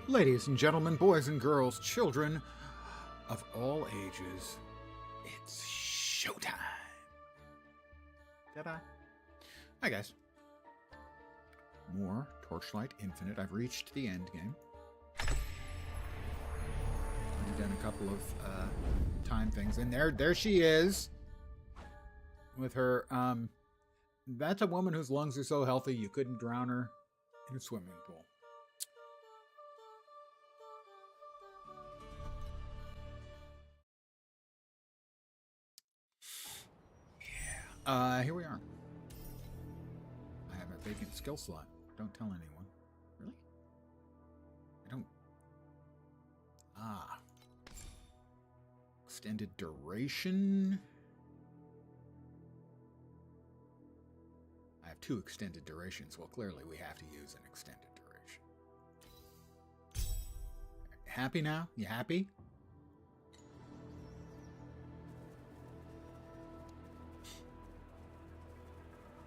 Ladies and gentlemen, boys and girls, children of all ages, it's showtime. Ta-da. Hi, guys. More Torchlight Infinite. I've reached the end game. I've done a couple of time things. And there she is. With her, that's a woman whose lungs are so healthy you couldn't drown her in a swimming pool. Here we are. I have a vacant skill slot. Don't tell anyone. Really? I don't... Ah. Extended duration. I have 2 extended durations. Well, clearly we have to use an extended duration. Happy now? You happy?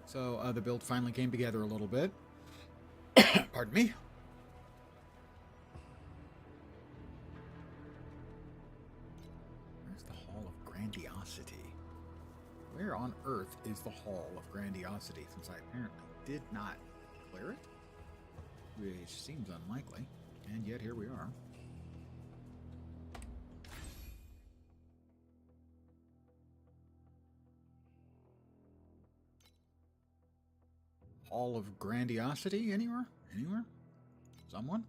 So the build finally came together a little bit. Pardon me. Where's the Hall of Grandiosity? Where on earth is the Hall of Grandiosity, since I apparently did not clear it? Which seems unlikely, and yet here we are. Hall of Grandiosity? Anywhere? Anywhere? Someone?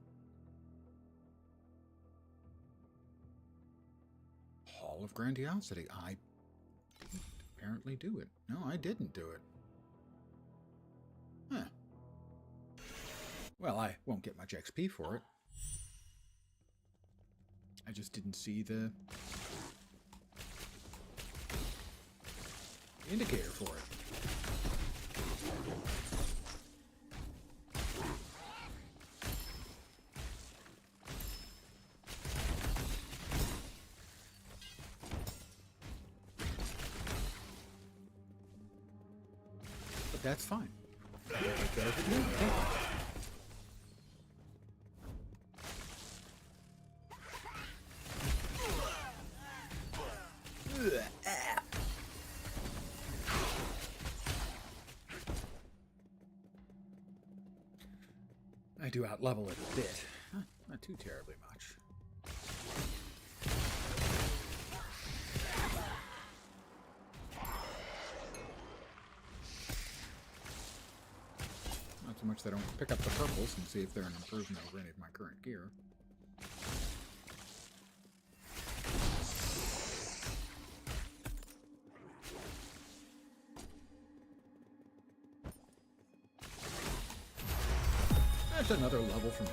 Hall of Grandiosity. I didn't apparently do it. No, I didn't do it. Huh. Well, I won't get much XP for it. I just didn't see the indicator for it. That's fine. I do out-level it a bit. Not too terribly much. So much that I don't pick up the purples and see if they're an improvement over any of my current gear. That's another level for me.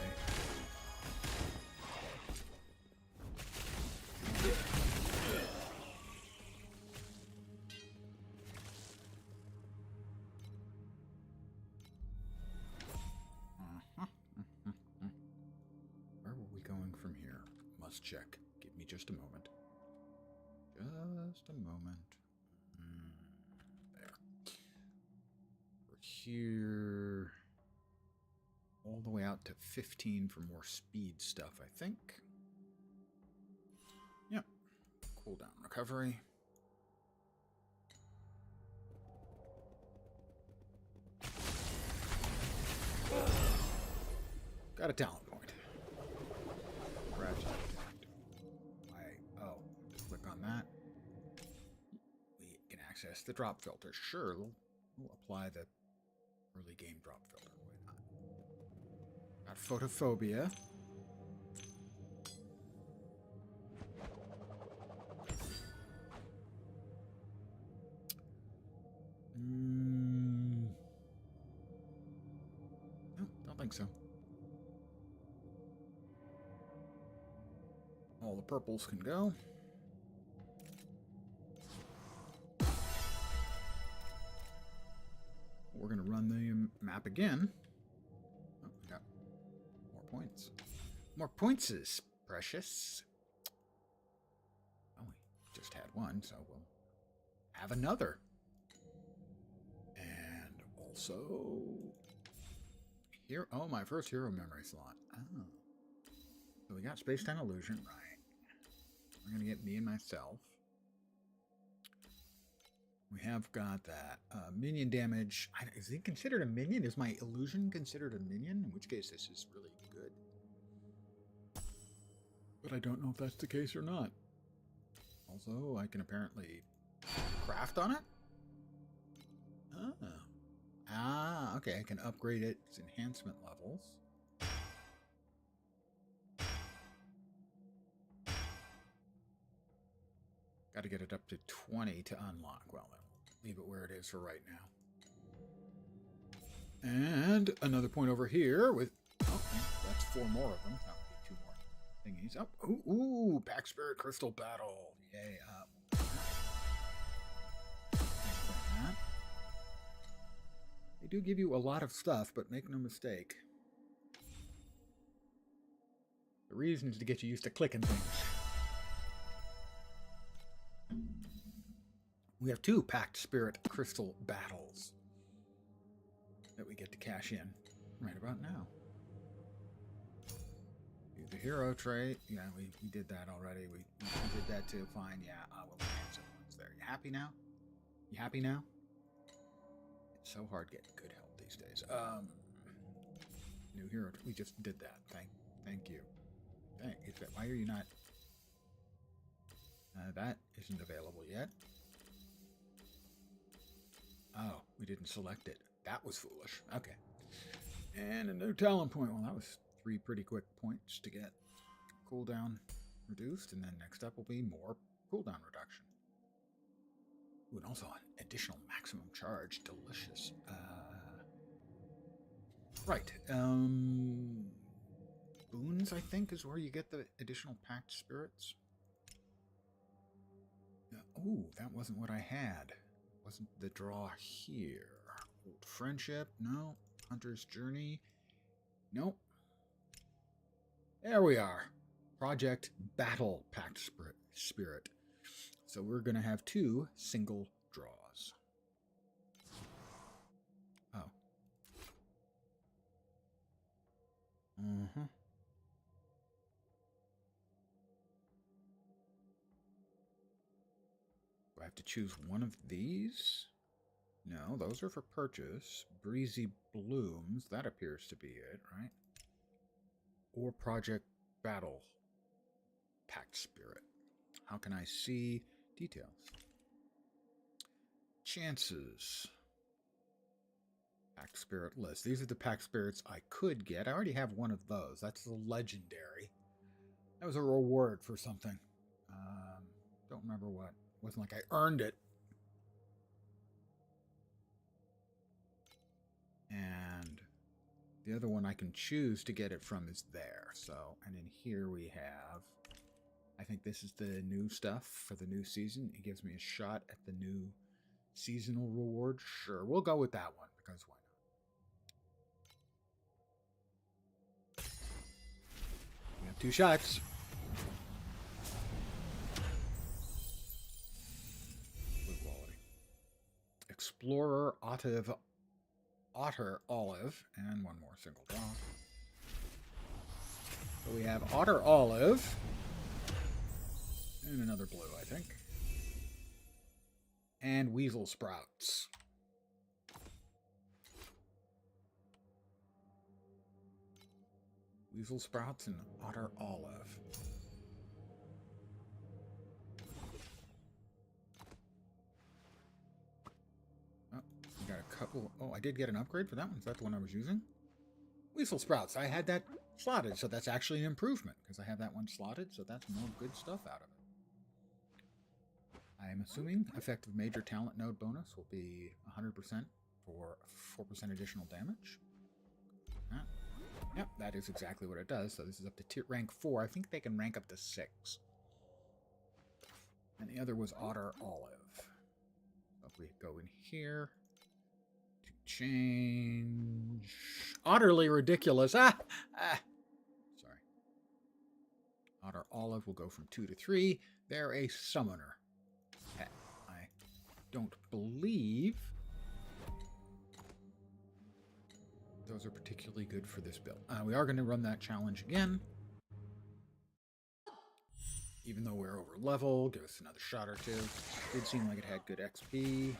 Check. Give me just a moment. Just a moment. There. We're here. All the way out to 15 for more speed stuff, I think. Yep. Cooldown recovery. Got a talent point. Congratulations. That we can access the drop filter. Sure, we'll apply the early game drop filter. Why not? Got photophobia. No, don't think so. All the purples can go. We're going to run the map again. Oh, we got more points. More pointses, precious. Oh, we just had one, so we'll have another. And also... Here, oh, my first hero memory slot. Oh. So we got space-time illusion, right? We're going to get me and myself. We have got that minion damage. Is it considered a minion? Is my illusion considered a minion? In which case, this is really good. But I don't know if that's the case or not. Also, I can apparently craft on it. Okay. I can upgrade its enhancement levels. Got to get it up to 20 to unlock. Well, then we'll leave it where it is for right now. And another point over here with... Oh, that's 4 more of them. That would be 2 more thingies. Oh, ooh, Pack Spirit Crystal Battle. Yay. They do give you a lot of stuff, but make no mistake. The reason is to get you used to clicking things. We have 2 Packed Spirit Crystal Battles that we get to cash in right about now. Do the hero trait. Yeah, we did that already. We did that too. Fine. Yeah, we'll answer ones there. You happy now? You happy now? It's so hard getting good help these days. New hero. We just did that. Thank you. Why are you not? That isn't available yet. Oh, we didn't select it. That was foolish. Okay. And a new talent point. Well, that was 3 pretty quick points to get cooldown reduced. And then next up will be more cooldown reduction. Ooh, and also an additional maximum charge. Delicious. Right. Boons, I think, is where you get the additional packed spirits. Oh, that wasn't what I had. Wasn't the draw here. Old Friendship, no. Hunter's Journey, nope. There we are. Project Battle Pact Spirit. So we're going to have 2 single draws. Oh. Mm-hmm. Do I have to choose one of these? No, those are for purchase. Breezy Blooms, that appears to be it, right? Or Project Battle Pact Spirit. How can I see details? Chances. Pact Spirit list. These are the Pact Spirits I could get. I already have one of those. That's the legendary. That was a reward for something. Don't remember what. It wasn't like I earned it. And the other one I can choose to get it from is there. So, and in here we have, I think this is the new stuff for the new season. It gives me a shot at the new seasonal reward. Sure, we'll go with that one because why not? We have 2 shots. Good quality. Explorer Otter Olive, and 1 more single draw. So we have Otter Olive, and another blue, I think. And Weasel Sprouts. Weasel Sprouts and Otter Olive. Got a couple. Oh, I did get an upgrade for that one. Is that the one I was using? Weasel Sprouts. I had that slotted, so that's actually an improvement because I have that one slotted, so that's more good stuff out of it. I am assuming effective major talent node bonus will be 100% for 4% additional damage. Yep, that is exactly what it does. So this is up to rank 4. I think they can rank up to 6. And the other was Otter Olive. So if we go in here... Change. Utterly ridiculous. Sorry. Otter Olive will go from 2 to 3. They're a summoner pet. I don't believe those are particularly good for this build. We are going to run that challenge again. even though we're over level, give us another shot or two. Did seem like it had good XP.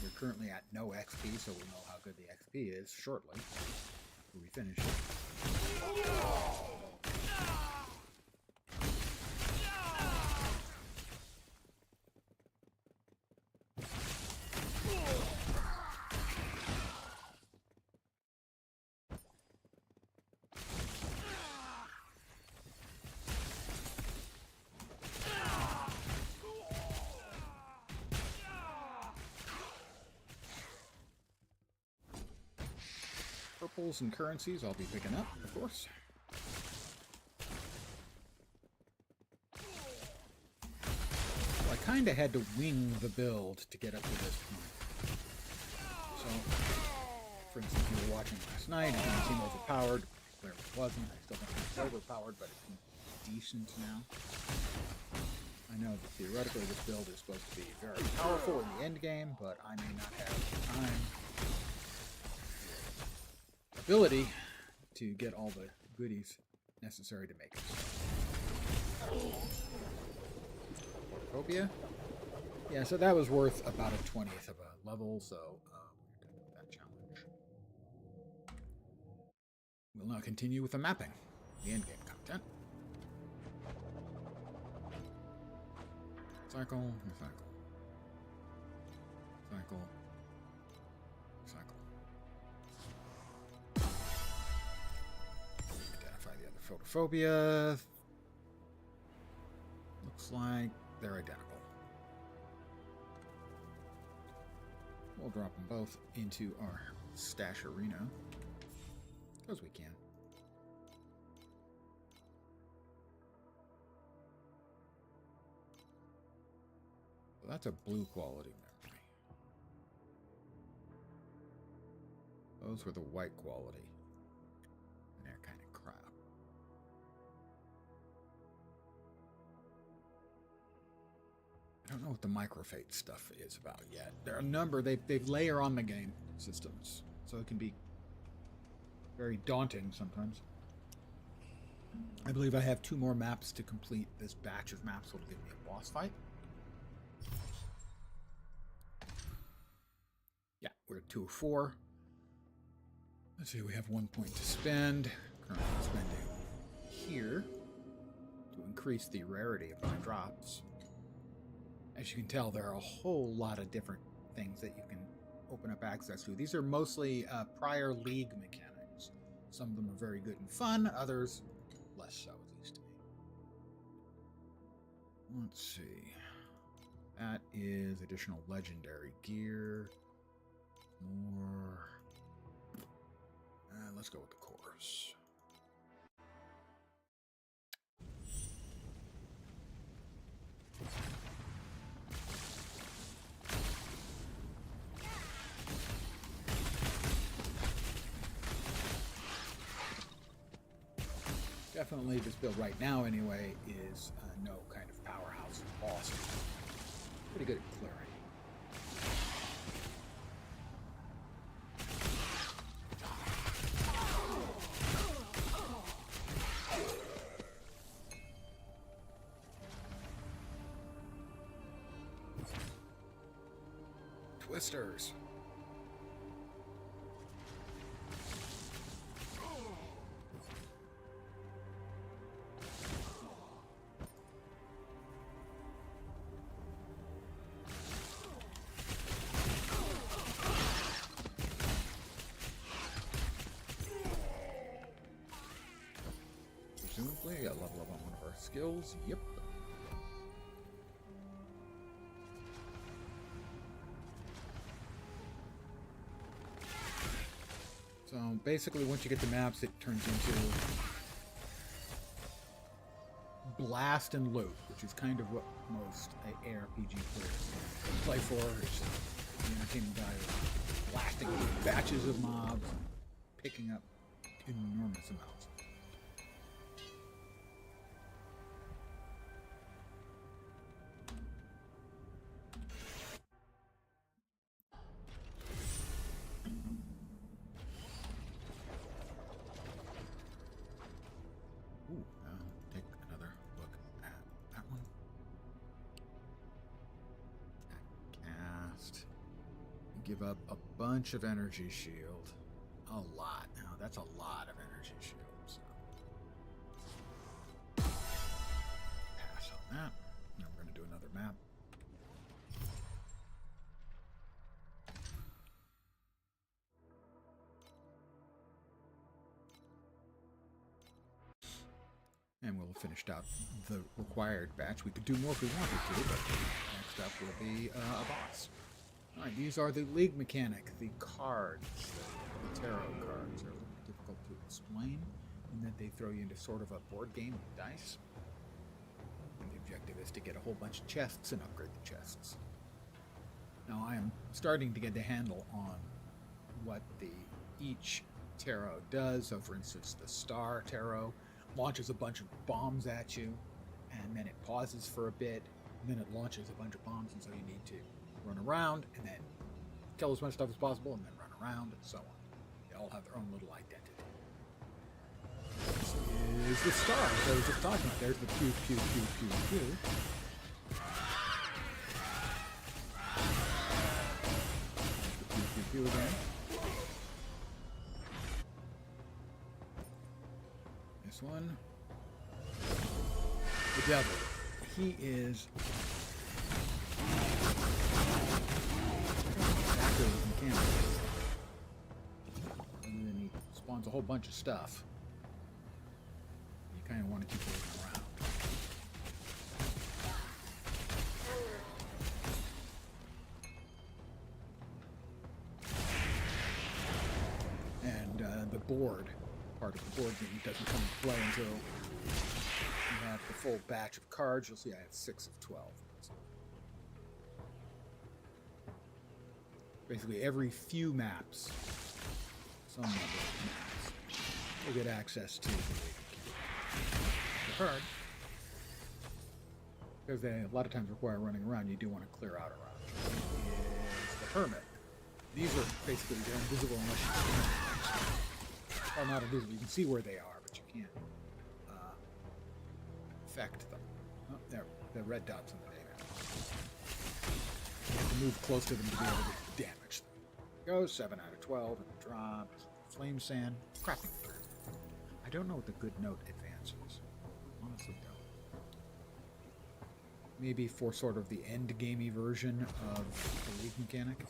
We're currently at no XP, so we'll know how good the XP is shortly after we finish it. Purples and currencies I'll be picking up, of course. Well, I kind of had to wing the build to get up to this point. So, for instance, you were watching last night, it didn't seem overpowered. Clearly it wasn't. I still think it's overpowered, but it's decent now. I know that theoretically this build is supposed to be very powerful in the end game, but I may not have the time, ability to get all the goodies necessary to make it. Phobia? Yeah, so that was worth about a 20th of a level, so we're done with that challenge. We'll now continue with the mapping, the endgame content. Cycle, recycle. Cycle. Recycle. Identify the other photophobia. Looks like they're identical. We'll drop them both into our stash arena, because we can. So that's a blue quality memory. Those were the white quality. And they're kind of crap. I don't know what the microfate stuff is about yet. There are a number, they layer on the game systems, so it can be very daunting sometimes. I believe I have 2 more maps to complete this batch of maps, so it'll give me a boss fight. Yeah, we're at 2 of 4. Let's see, we have 1 point to spend. Currently spending here to increase the rarity of my drops. As you can tell, there are a whole lot of different things that you can open up access to. These are mostly prior League mechanics. Some of them are very good and fun, others less so, at least to me. Let's see. That is additional legendary gear. More. Let's go with the cores. Definitely this build right now, anyway, is no kind of powerhouse boss. Pretty good at clearing. Twisters. Presumably, I got level up on one of our skills. Yep. So basically, once you get the maps, it turns into blast and loot, which is kind of what most ARPG players play for. It's the entertaining value of blasting batches of mobs and picking up enormous amounts. Take another look at that one. give up a bunch of energy shield. A lot. Now, that's a lot of energy shield. So. Pass on that. Now we're going to do another map. And we'll have finished out the required batch. We could do more if we wanted to, but next up will be a boss. Alright, these are the League mechanic, the cards, the tarot cards. They're a little difficult to explain, in that they throw you into sort of a board game with dice. And the objective is to get a whole bunch of chests and upgrade the chests. Now, I am starting to get the handle on what each tarot does. So, for instance, the Star Tarot launches a bunch of bombs at you, and then it pauses for a bit, and then it launches a bunch of bombs, and so you need to run around, and then kill as much stuff as possible, and then run around, and so on. They all have their own little identity. This is the star that I was just talking about. There's the pew, pew, pew, pew, pew. The pew, pew, pew again. This one. The devil. He is active mechanic. And then he spawns a whole bunch of stuff. You kind of want to keep moving around. And the board, part of the board game, doesn't come into play until you have the full batch of cards. You'll see I have 6 of 12. Basically, every few maps, some number of maps, you'll get access to the card. Because they a lot of times require running around, you do want to clear out around. Is the Hermit. These are basically, they're invisible unless you see them. Well, not invisible, you can see where they are, but you can't affect them. Oh, there, the red dots on the map. You have to move close to them to be able to damage them. Goes 7 out of 12, and it drops. Flame Sand, crafting 3. I don't know what the good note advances. Honestly, don't. Maybe for sort of the end-gamey version of the League mechanic.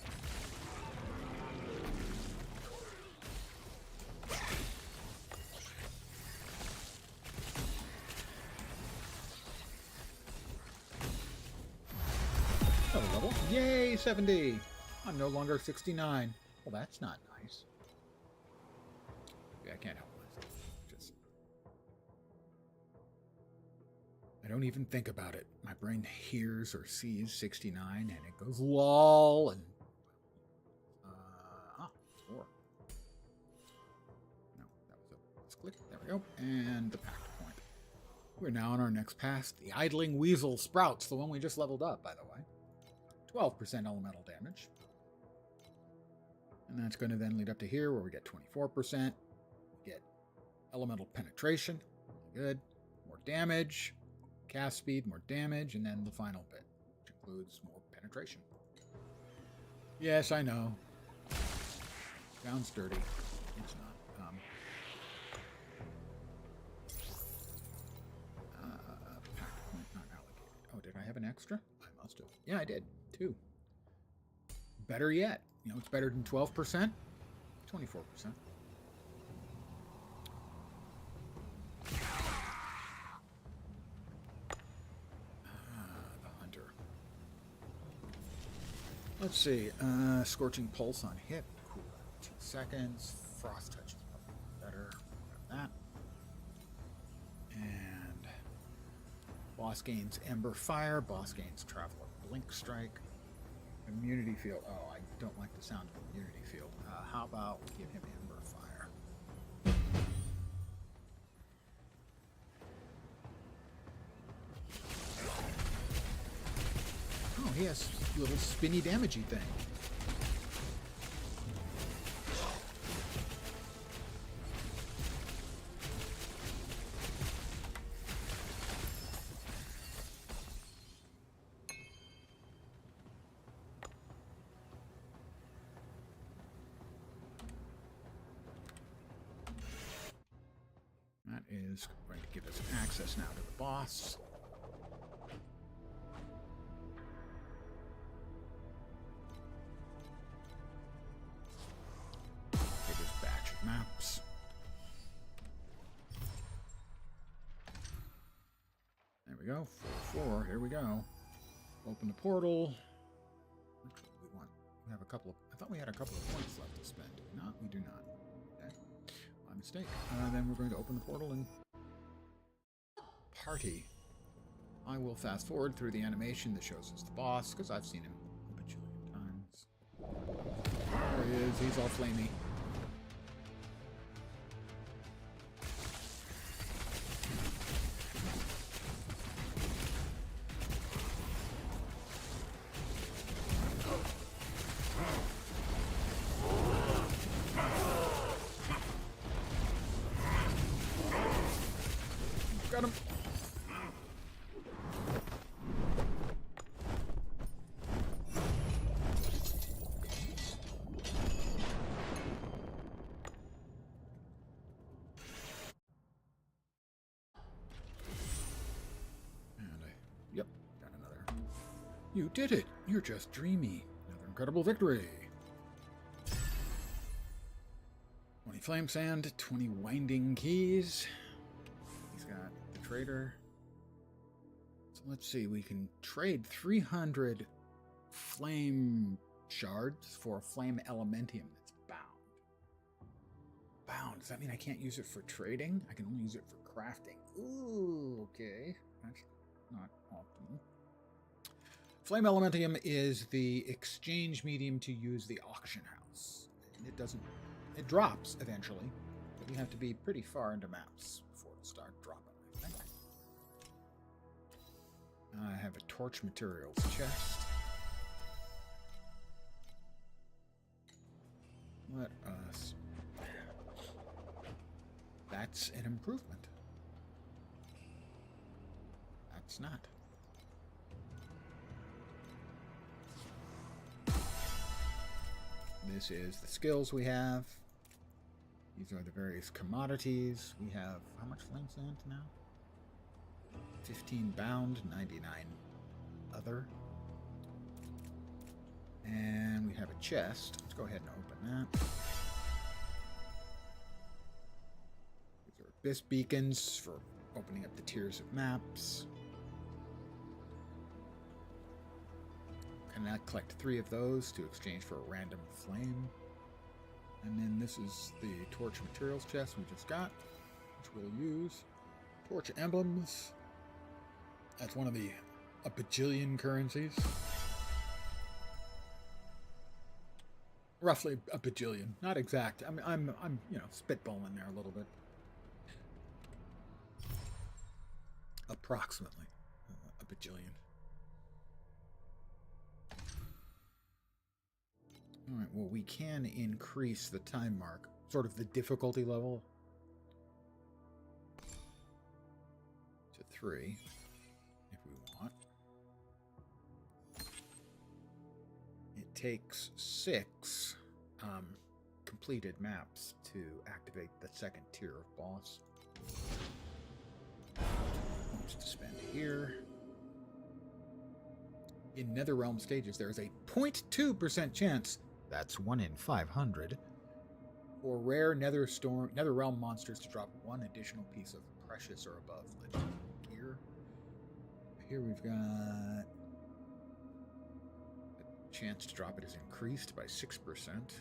Level. Yay, 70! I'm no longer 69. Well, that's not nice. Yeah, I can't help myself. Just... I don't even think about it. My brain hears or sees 69, and it goes lol, and... 4. No, that was a misclick. There we go. And the pact point. We're now on our next pass. The Idling Weasel Sprouts, the one we just leveled up, by the way. 12% elemental damage. And that's going to then lead up to here where we get 24%. We get elemental penetration. Good. More damage. Cast speed, more damage. And then the final bit, which includes more penetration. Yes, I know. Sounds dirty. It's not. Pact point not allocated. Oh, did I have an extra? I must have. Yeah, I did. 2. Better yet. You know, it's better than 12%. 24%. The Hunter. Let's see. Scorching Pulse on hit. Cool. 2 seconds. Frost Touch is probably better. That. And boss gains Ember Fire. Boss gains Traveler Blink Strike. Immunity Field. Oh, I don't like the sound of Immunity Field. How about we give him Ember Fire? Oh, he has a little spinny damagey thing. is going to give us access now to the boss. For this batch of maps. There we go. 4-4. Here we go. Open the portal. Which one do we want? We have a couple of... I thought we had a couple of points left to spend. Do we not? We do not. Okay. My mistake. Then we're going to open the portal and... Party. I will fast forward through the animation that shows us the boss, because I've seen him a bajillion times. There he is. He's all flamey. Got him. Yep, got another. You did it! You're just dreamy. Another incredible victory. 20 flame sand, 20 winding keys. He's got the trader. So let's see, we can trade 300 flame shards for a flame elementium that's bound. Bound, does that mean I can't use it for trading? I can only use it for crafting. Ooh, okay. That's not optimal. Flame elementium is the exchange medium to use the auction house. It drops eventually, but we have to be pretty far into maps before it starts dropping, I think. I have a torch materials chest. Let us... That's an improvement. That's not. This is the skills we have. These are the various commodities. We have, how much flame sand now? 15 bound, 99 other. And we have a chest. Let's go ahead and open that. These are abyss beacons for opening up the tiers of maps. Can I collect 3 of those to exchange for a random flame? And then this is the torch materials chest we just got, which we'll use. Torch emblems. That's one of the a bajillion currencies. Roughly a bajillion, not exact. I'm you know, spitballing there a little bit. Approximately a bajillion. All right, well, we can increase the time mark, sort of the difficulty level, to 3, if we want. It takes 6 completed maps to activate the second tier of boss. Much to spend here. In Netherrealm stages, there is a 0.2% chance, that's 1 in 500, for rare Netherrealm monsters to drop 1 additional piece of precious or above legend gear. Here we've got the chance to drop it is increased by 6%.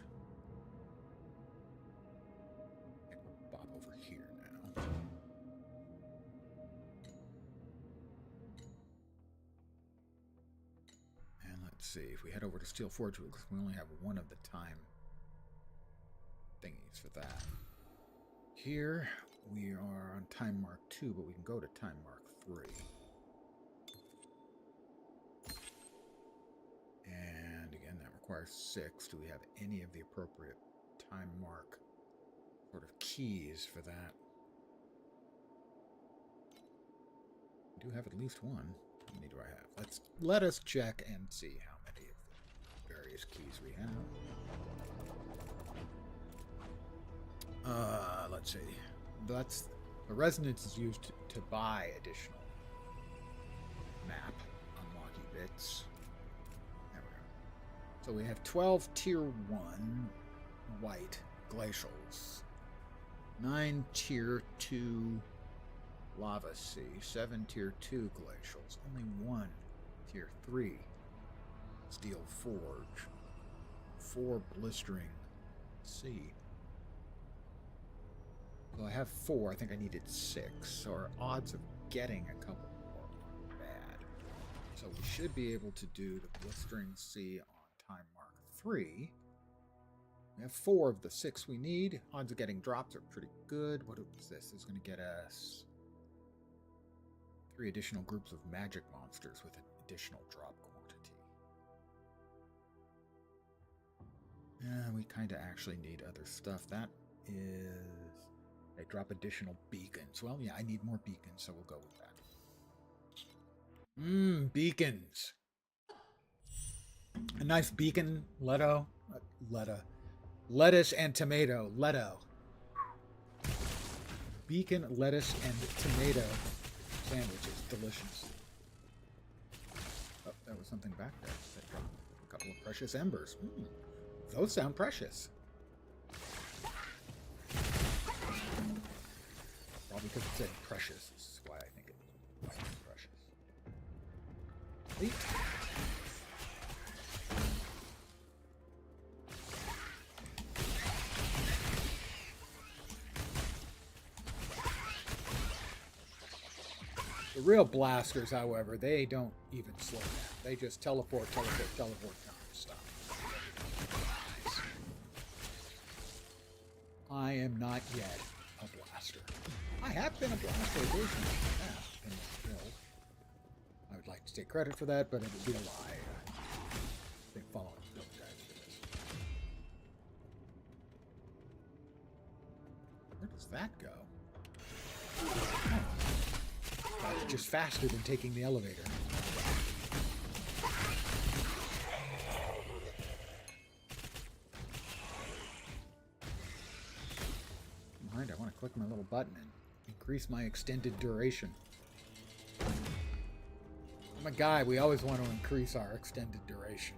We'll bop over here now. And let's see, if we head over to Steel Forge, we only have 1 of the time thingies for that. Here we are on time mark 2, but we can go to time mark 3. And again, that requires 6. Do we have any of the appropriate time mark sort of keys for that? We do have at least 1. How many do I have? Let us check and see how many of the various keys we have. Let's see. The resonance is used to buy additional map unlocky bits. There we go. So we have 12 tier 1 white glacials, 9 tier 2 lava sea, 7 tier 2 glacials, only 1 tier 3 steel forge, 4 blistering sea. So I have 4. I think I needed 6. So our odds of getting a couple more are bad. So we should be able to do the blistering sea on time mark 3. We have 4 of the 6 we need. Odds of getting drops are pretty good. What is this? This is going to get us 3 additional groups of magic monsters with an additional drop quantity. We kind of actually need other stuff. That is... They drop additional beacons. Well, yeah, I need more beacons, so we'll go with that. Beacons. A nice beacon, lettuce and tomato, beacon, lettuce, and tomato sandwich is delicious. Oh, there was something back there. That dropped a couple of precious embers. Those sound precious. Probably because it said precious. This is why I think it was precious. Wait. The real blasters, however, they don't even slow down. They just teleport, non-stop. I am not yet a blaster. I have been a blaster occasionally in the past in this build. I would like to take credit for that, but it would be a lie. I've been following build guides for this. Where does that go? That's just faster than taking the elevator. Alright, I want to click my little button and increase my extended duration. I'm a guy, we always want to increase our extended duration.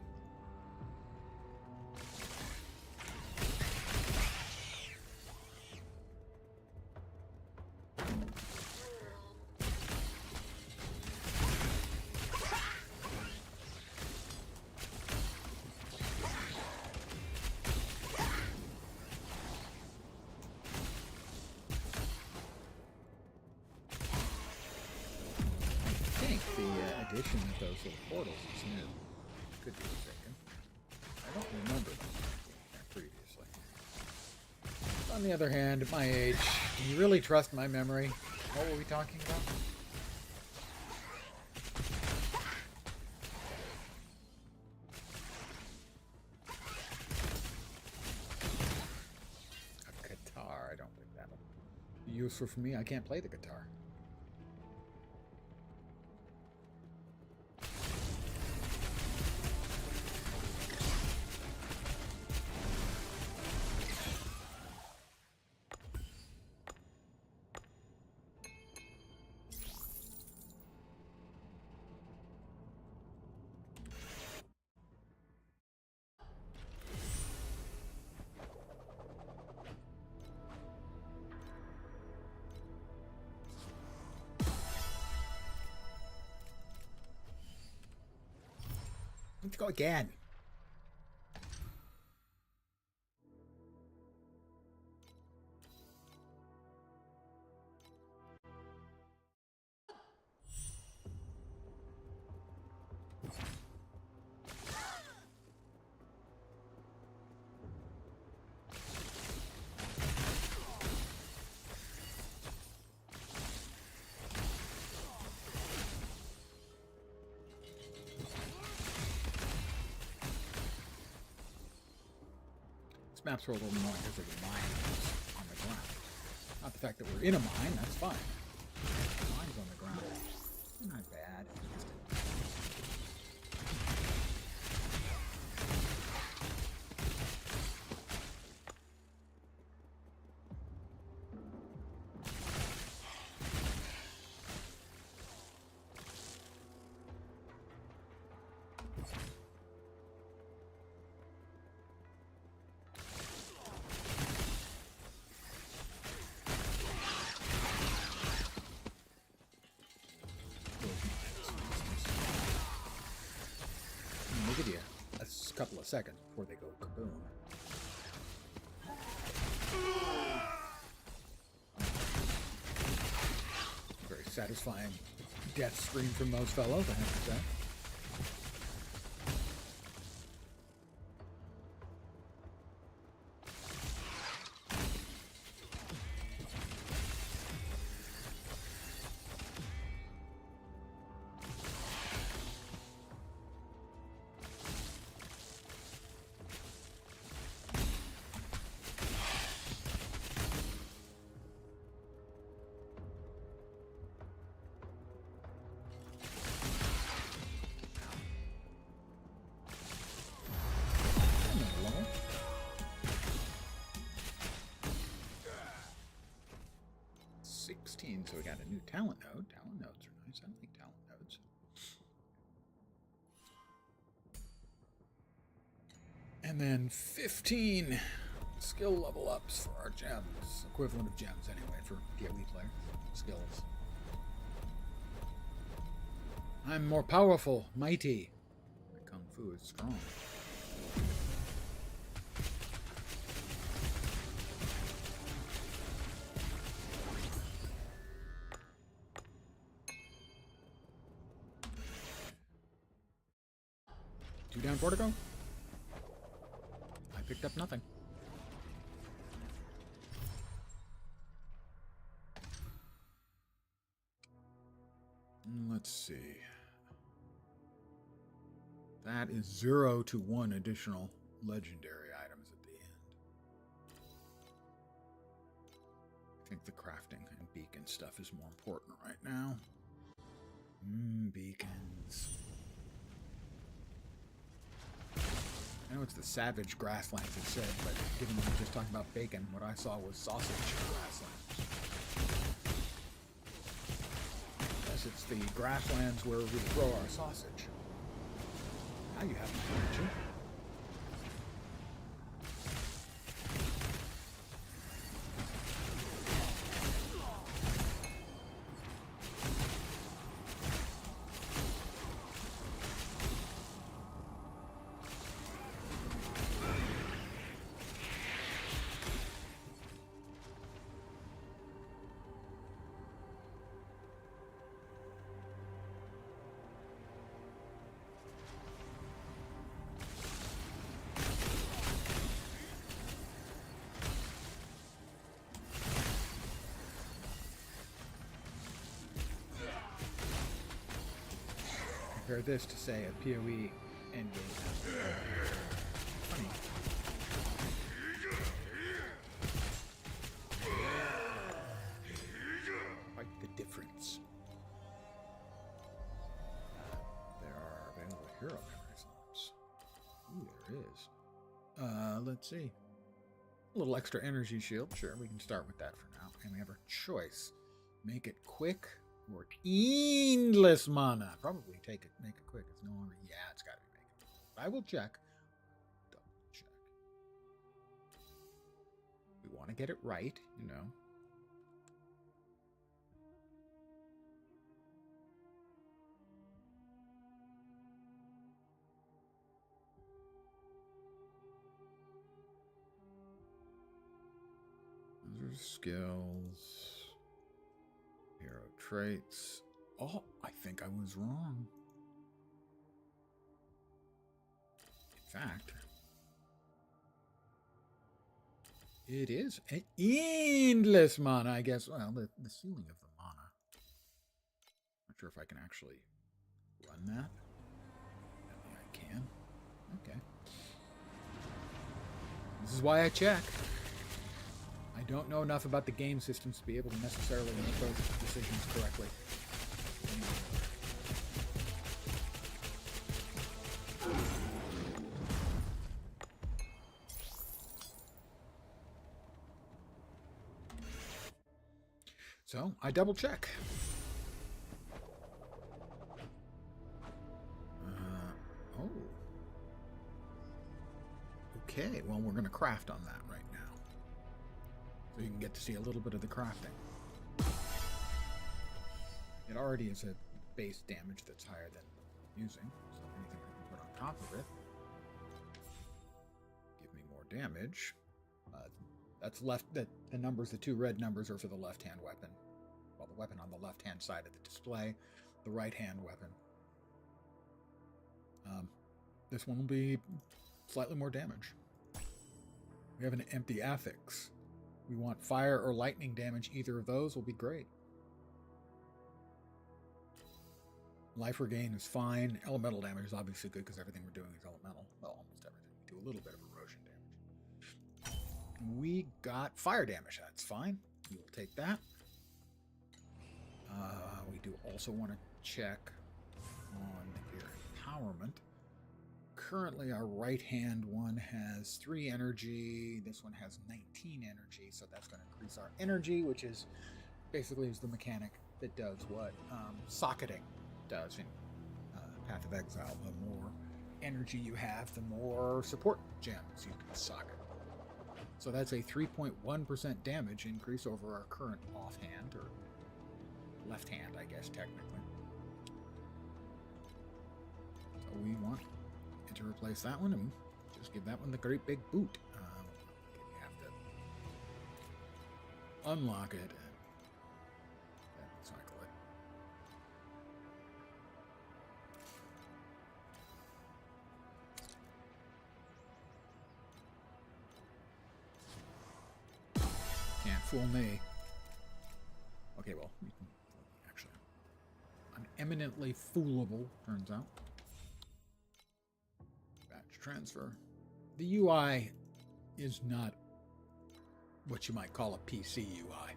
Addition of those little portals is new. Could be mistaken. I don't remember them previously. On the other hand, at my age, can you really trust my memory? What were we talking about? A guitar. I don't think that'll be useful for me. I can't play the guitar. Let's go again. Maps are a little annoying because of the mines on the ground. Not the fact that we're in a mine, that's fine. The mines on the ground, they're not bad. of seconds before they go kaboom. Very satisfying death scream from those fellows, I have to say. So we got a new talent node. Talent nodes are nice. I like talent nodes. And then 15 skill level ups for our gems. Equivalent of gems anyway for DOE player. Skills. I'm more powerful, mighty. My kung fu is strong. Down Portico. I picked up nothing. Let's see. That is 0 to 1 additional legendary items at the end. I think the crafting and beacon stuff is more important right now. Beacons. I know it's the savage grasslands, it said, but given that we're just talking about bacon, what I saw was sausage grasslands. Yes, it's the grasslands where we grow our sausage. Now you have me, don't you? Compare this to, say, a PoE endgame. Funny. Quite the difference. There are available hero memory slots. Ooh, there is. Let's see. A little extra energy shield. Sure, we can start with that for now. And we have our choice. Make it quick or endless mana. Probably make it quick. It's no longer. Yeah, it's got to be make it. I will check. Double check. We want to get it right, you know. Those are skills. Hero traits. Oh, I think I was wrong. In fact, it is an endless mana, I guess. Well, the ceiling of the mana. Not sure if I can actually run that. I can. Okay. This is why I check. I don't know enough about the game systems to be able to necessarily make those decisions correctly. So, I double check. Oh. Okay, well, we're going to craft on that right now. So you can get to see a little bit of the crafting. It already is a base damage that's higher than using, so anything I can put on top of it. damage. That's left. The numbers, the 2 red numbers, are for the left-hand weapon. Well, the weapon on the left-hand side of the display, the right-hand weapon. This one will be slightly more damage. We have an empty affix. We want fire or lightning damage. Either of those will be great. Life regain is fine. Elemental damage is obviously good because everything we're doing is elemental. Well, almost everything. We do a little bit of erosion damage. We got fire damage. That's fine. We will take that. We do also want to check on your empowerment. Currently, our right-hand one has 3 energy. This one has 19 energy, so that's going to increase our energy, which is basically is the mechanic that does what socketing does in Path of Exile. The more energy you have, the more support gems you can socket. So that's a 3.1% damage increase over our current offhand, or left hand, I guess, technically. So we want to replace that one and just give that one the great big boot. You have to unlock it and then cycle it. Can't fool me. Okay, well, you can actually. I'm eminently foolable, turns out. Transfer. The UI is not what you might call a PC UI.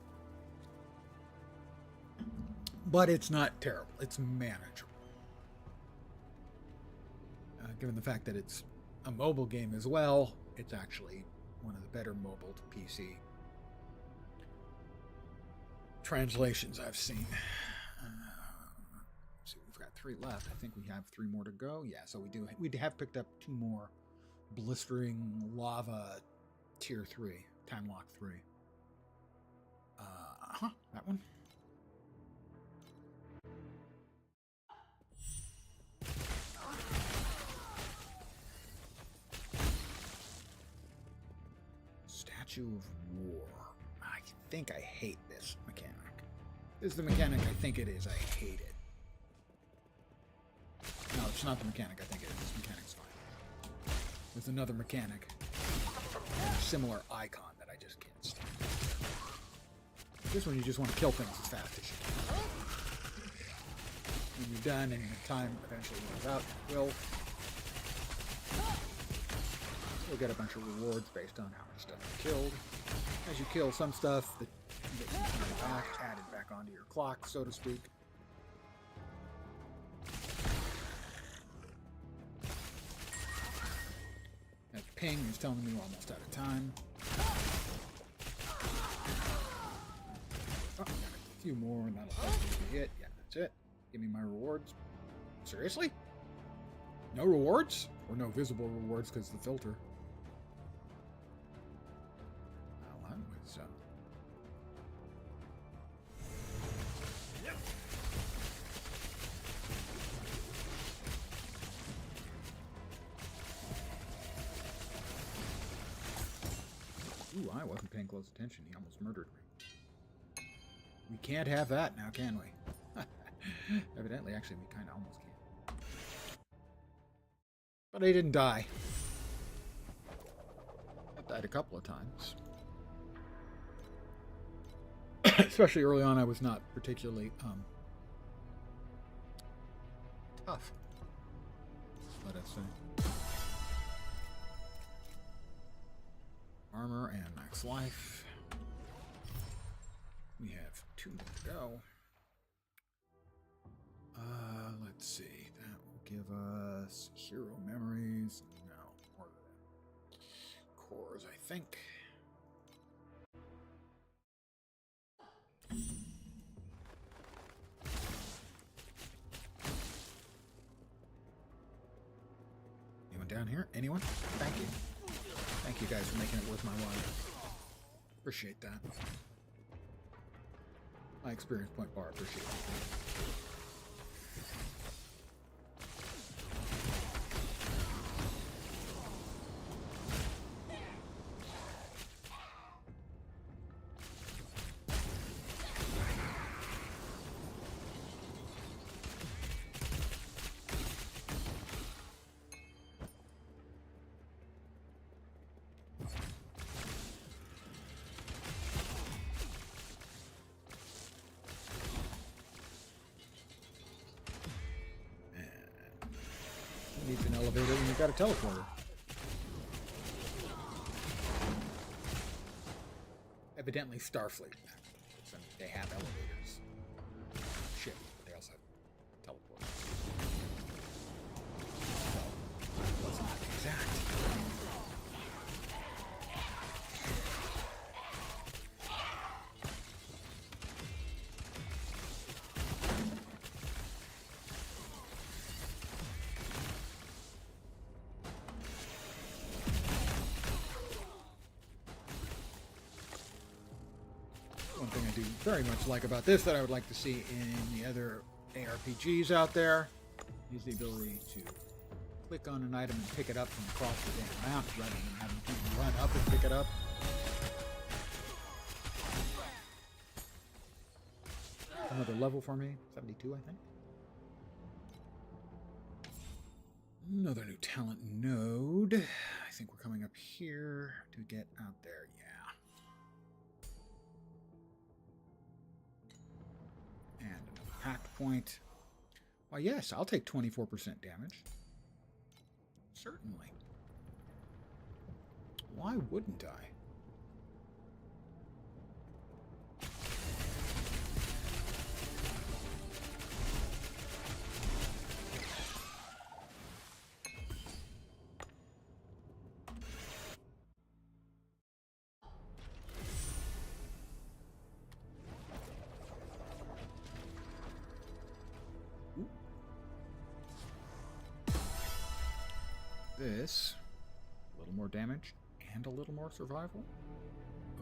But it's not terrible. It's manageable. Given the fact that it's a mobile game as well, it's actually one of the better mobile to PC translations I've seen. So we've got 3 left. I think we have 3 more to go. Yeah, so we have picked up 2 more blistering lava tier 3, time lock 3. That one. Statue of War. I think I hate this mechanic. This is the mechanic I think it is. I hate it. No, it's not the mechanic I think it is. This mechanic's fine. There's another mechanic. A similar icon that I just can't stand. This one you just want to kill things as fast as you can. When you're done and the time eventually runs out, you'll get a bunch of rewards based on how much stuff you killed. As you kill some stuff, you get added back onto your clock, so to speak. That ping is telling me we're almost out of time. Oh, got a few more and that'll help me hit. Yeah, that's it. Give me my rewards. Seriously? No rewards? Or no visible rewards because of the filter. Well, that was Ooh, I wasn't paying close attention. He almost murdered me. We can't have that now, can we? Evidently, actually, we kind of almost can. But I didn't die. I died a couple of times. Especially early on, I was not particularly tough. Let us say. Armor and max life. We have 2 more to go. Let's see. That will give us hero memories. No, more than cores, I think. Anyone down here? Anyone? Thank you. Thank you guys for making it worth my while. Appreciate that. My experience point bar, appreciate it. elevator when you've got a teleporter. Evidently Starfleet. I mean, they have elevators. Ship, but they also have teleporters. So, let's not exact. One thing I do very much like about this that I would like to see in the other ARPGs out there is the ability to click on an item and pick it up from across the damn map rather than having to run up and pick it up. Another level for me, 72 I think. Another new talent node. I think we're coming up here to get out there, yeah. And another hack point. Why, yes, I'll take 24% damage. Certainly. Why wouldn't I? This, a little more damage and a little more survival.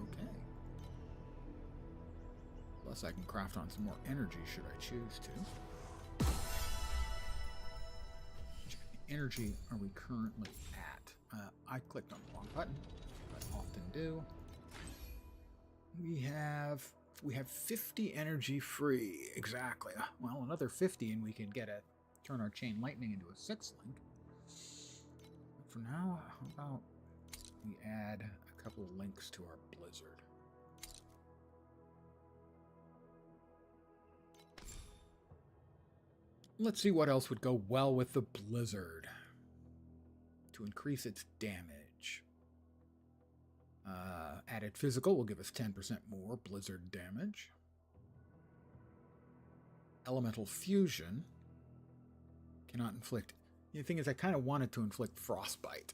Okay. Plus I can craft on some more energy should I choose to. Which energy are we currently at? I clicked on the wrong button. I often do. We have 50 energy free. Exactly. Well, another 50 and we can turn our chain lightning into a 6-link. For now, how about we add a couple of links to our blizzard? Let's see what else would go well with the blizzard to increase its damage. Added physical will give us 10% more blizzard damage. Elemental fusion cannot inflict. The thing is, I kind of wanted to inflict frostbite.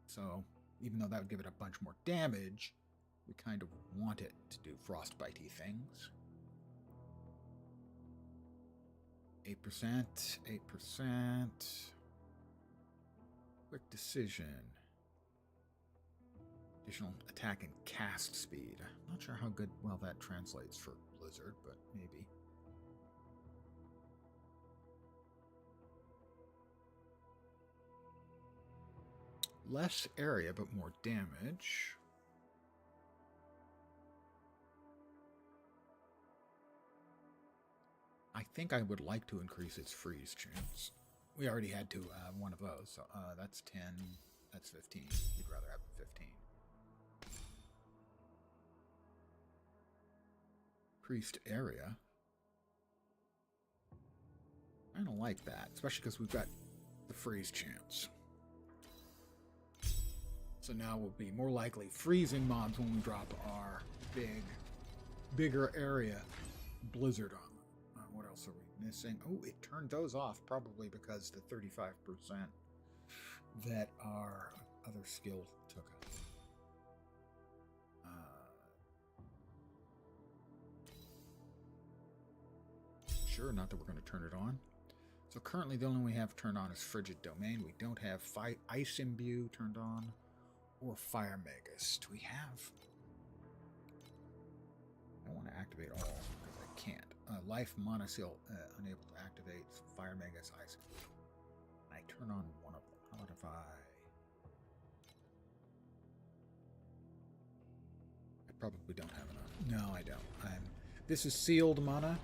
So, even though that would give it a bunch more damage, we kind of want it to do frostbite-y things. 8%, 8%. Quick decision. Additional attack and cast speed. I'm not sure how well that translates for Blizzard, but maybe. Less area, but more damage. I think I would like to increase its freeze chance. We already had one of those, so that's 10, that's 15. You'd rather have 15. Increased area. I don't like that, especially because we've got the freeze chance. So now we'll be more likely freezing mobs when we drop our bigger area blizzard on them. What else are we missing? Oh, it turned those off, probably because the 35% that our other skill took us. Sure, not that we're going to turn it on. So currently the only one we have turned on is Frigid Domain. We don't have Ice Imbue turned on. Or Fire Magist. We have. I want to activate all because I can't. Life Mana Seal unable to activate Fire Magist Ice. I turn on one of them. How about if I probably don't have enough. No, I don't. This is sealed mana.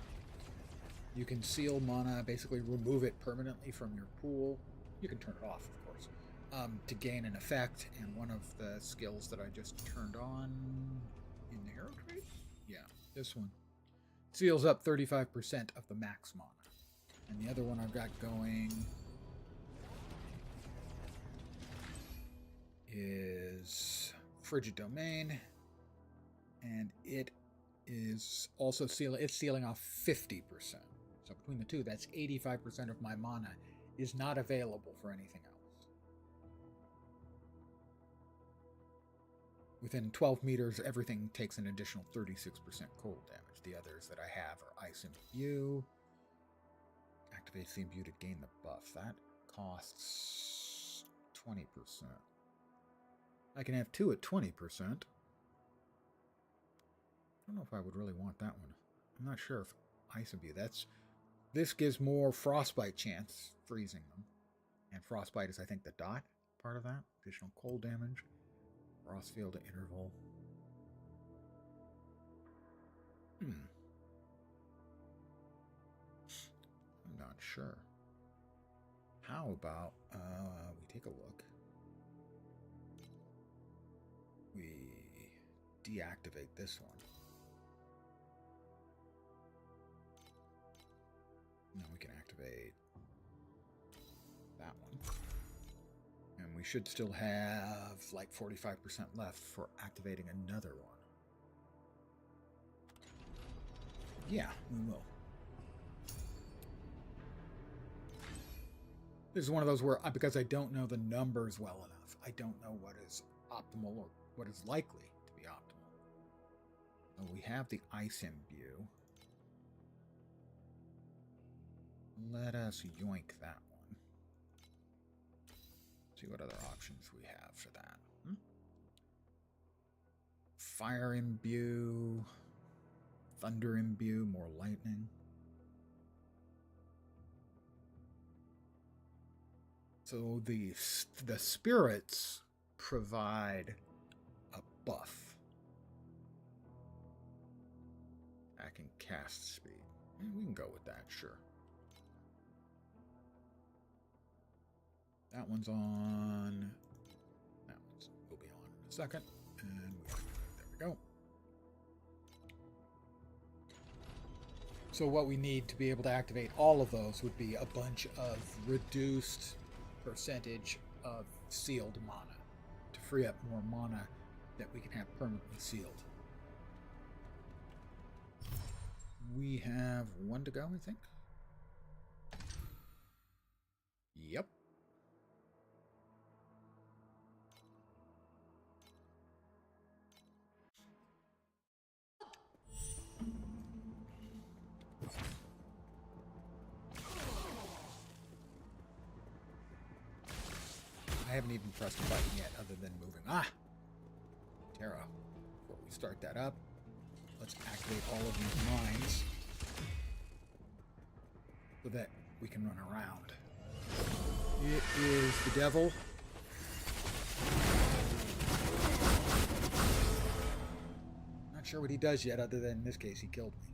You can seal mana, basically remove it permanently from your pool. You can turn it off, of course. To gain an effect, and one of the skills that I just turned on in the hero trade? Yeah, this one. Seals up 35% of the max mana. And the other one I've got going is Frigid Domain, and it is also sealing. It's sealing off 50%. So between the two, that's 85% of my mana is not available for anything else. Within 12 meters, everything takes an additional 36% cold damage. The others that I have are Ice Imbue. Activates the Imbue to gain the buff. That costs 20%. I can have two at 20%. I don't know if I would really want that one. I'm not sure if Ice Imbue. This gives more Frostbite chance, freezing them. And Frostbite is, I think, the dot part of that. Additional cold damage. Frost Field at interval. I'm not sure. How about we take a look. We deactivate this one. Now we can activate that one. And we should still have like 45% left for activating another one. Yeah, we will. This is one of those where, because I don't know the numbers well enough, I don't know what is optimal or what is likely to be optimal. So we have the Ice Imbue. Let us yoink that one. See what other options we have for that. Fire Imbue. Thunder Imbue, more lightning. So the spirits provide a buff. I can cast speed. We can go with that, sure. That one's on. That one's will be on in a second. And there we go. So what we need to be able to activate all of those would be a bunch of reduced percentage of sealed mana to free up more mana that we can have permanently sealed. We have one to go, I think. Yep. I haven't even pressed the button yet other than moving. Terra. Before we start that up, let's activate all of these mines so that we can run around. It is the devil. Not sure what he does yet other than in this case he killed me.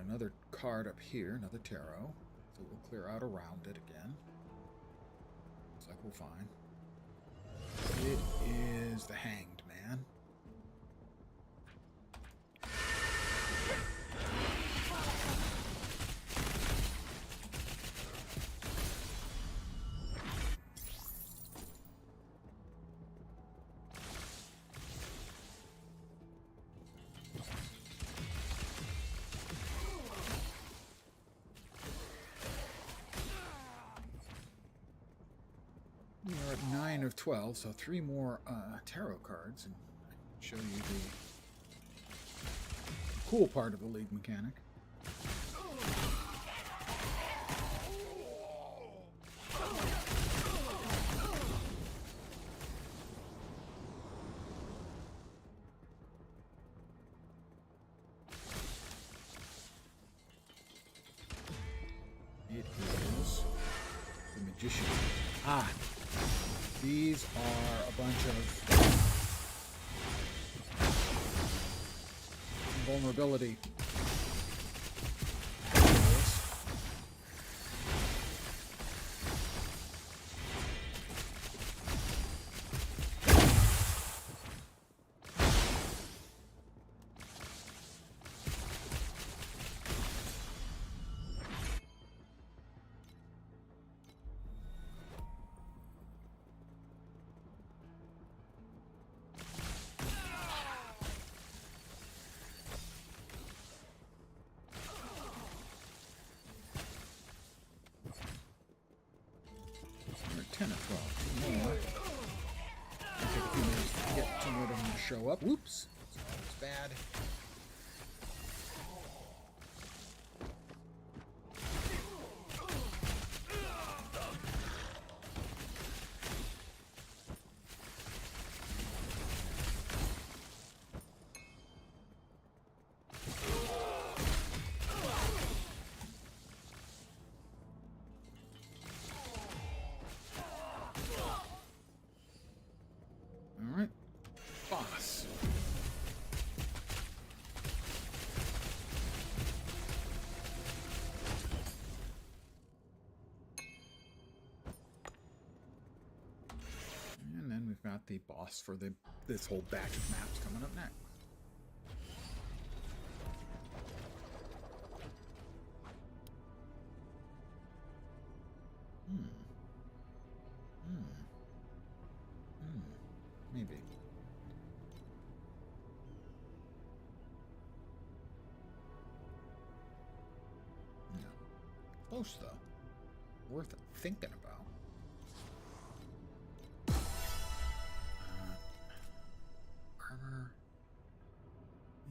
Another card up here, another tarot. So we'll clear out around it again. Looks like we're fine. It is the Hanged Man. We are at 9 of 12, so 3 more tarot cards, and I can show you the cool part of the League mechanic. It is the Magician. These are a bunch of vulnerability. 10 or 12. Two more. It'll take a few minutes to get two more of them to show up. Whoops. That's bad. Alright. Boss. And then we've got the boss for this whole batch of maps coming up next. Maybe. No. Close, though. Worth thinking about. Armor.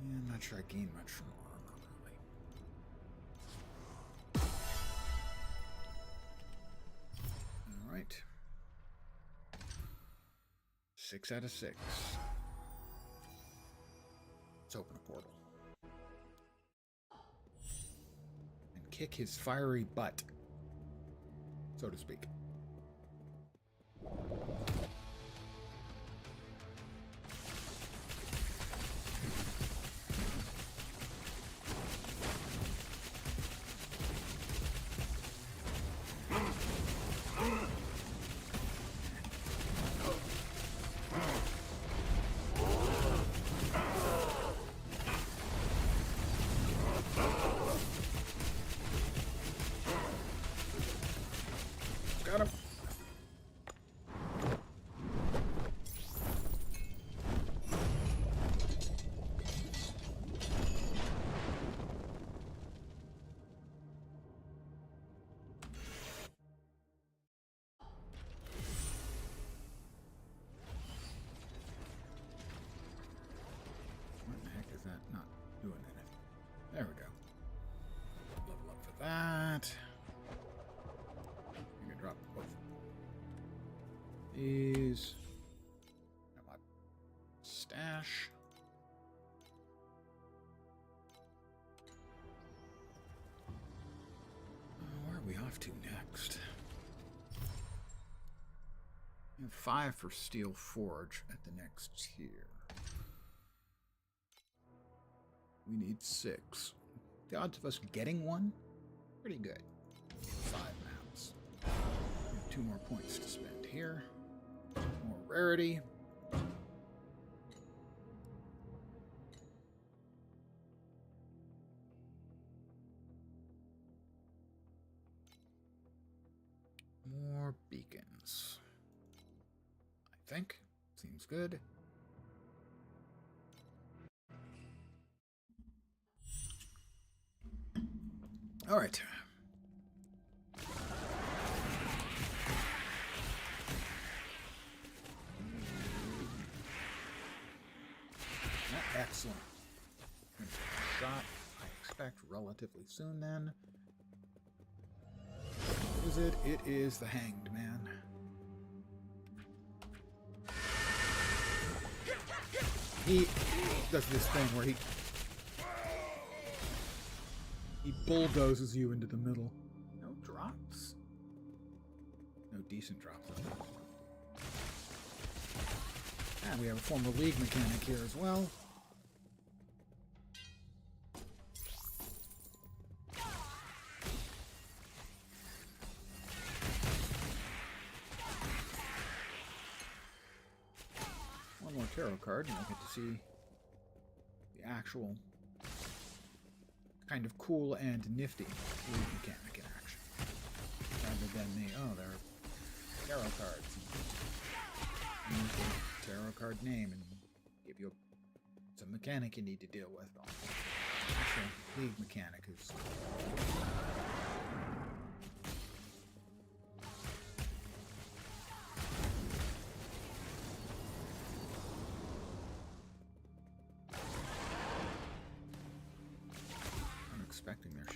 Yeah, I'm not sure I gain much from armor, really. Alright. 6 out of 6. Let's open a portal. And kick his fiery butt, so to speak. Got him. What the heck is that? Not doing anything. There we go. Level up for that. Drop both these. Got my stash. Where are we off to next? We have 5 for Steel Forge at the next tier. We need 6. The odds of us getting one? Pretty good. 5 maps. 2 more points to spend here. More rarity. More beacons. I think. Seems good. All right. Excellent. Shot, I expect, relatively soon then. Is it? It is the Hanged Man. He does this thing where he bulldozes you into the middle. No drops. No decent drops. And we have a former League mechanic here as well. One more tarot card, and I'll get to see the actual kind of cool and nifty League mechanic in action. Rather than the, oh, they're tarot cards. Use the tarot card name and give you some mechanic you need to deal with. Actual League mechanic is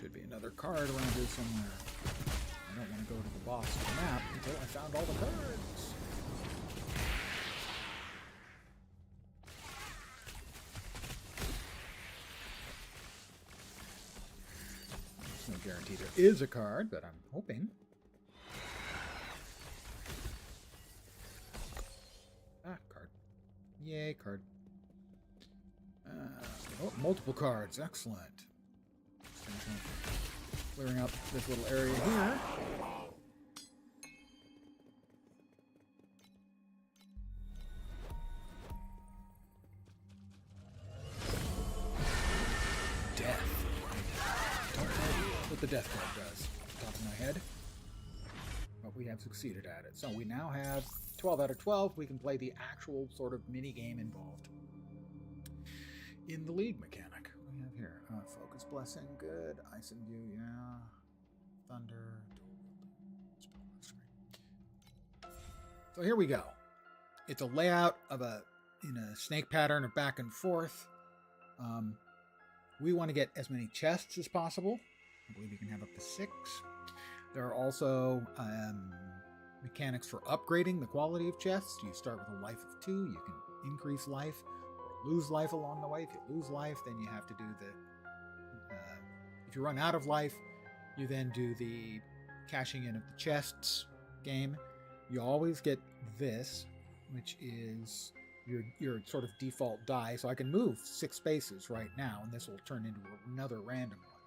Could be another card around here somewhere. I don't want to go to the boss of the map until I found all the cards. There's no guarantee there is a card, but I'm hoping. Card. Yay, card. Oh, multiple cards. Excellent. Clearing up this little area here. Death. Don't know what the death card does off the top of my head. But we have succeeded at it. So we now have 12 out of 12. We can play the actual sort of mini game involved in the league mechanic. We have here Focus Blessing, good. Ice and View, yeah. Thunder. So here we go. It's a layout of in a snake pattern of back and forth. We want to get as many chests as possible. I believe you can have up to 6. There are also mechanics for upgrading the quality of chests. You start with a life of 2. You can increase life or lose life along the way. If you lose life, then you have to do the... if you run out of life, you then do the cashing in of the chests game. You always get this, which is your sort of default die. So I can move 6 spaces right now, and this will turn into another random one.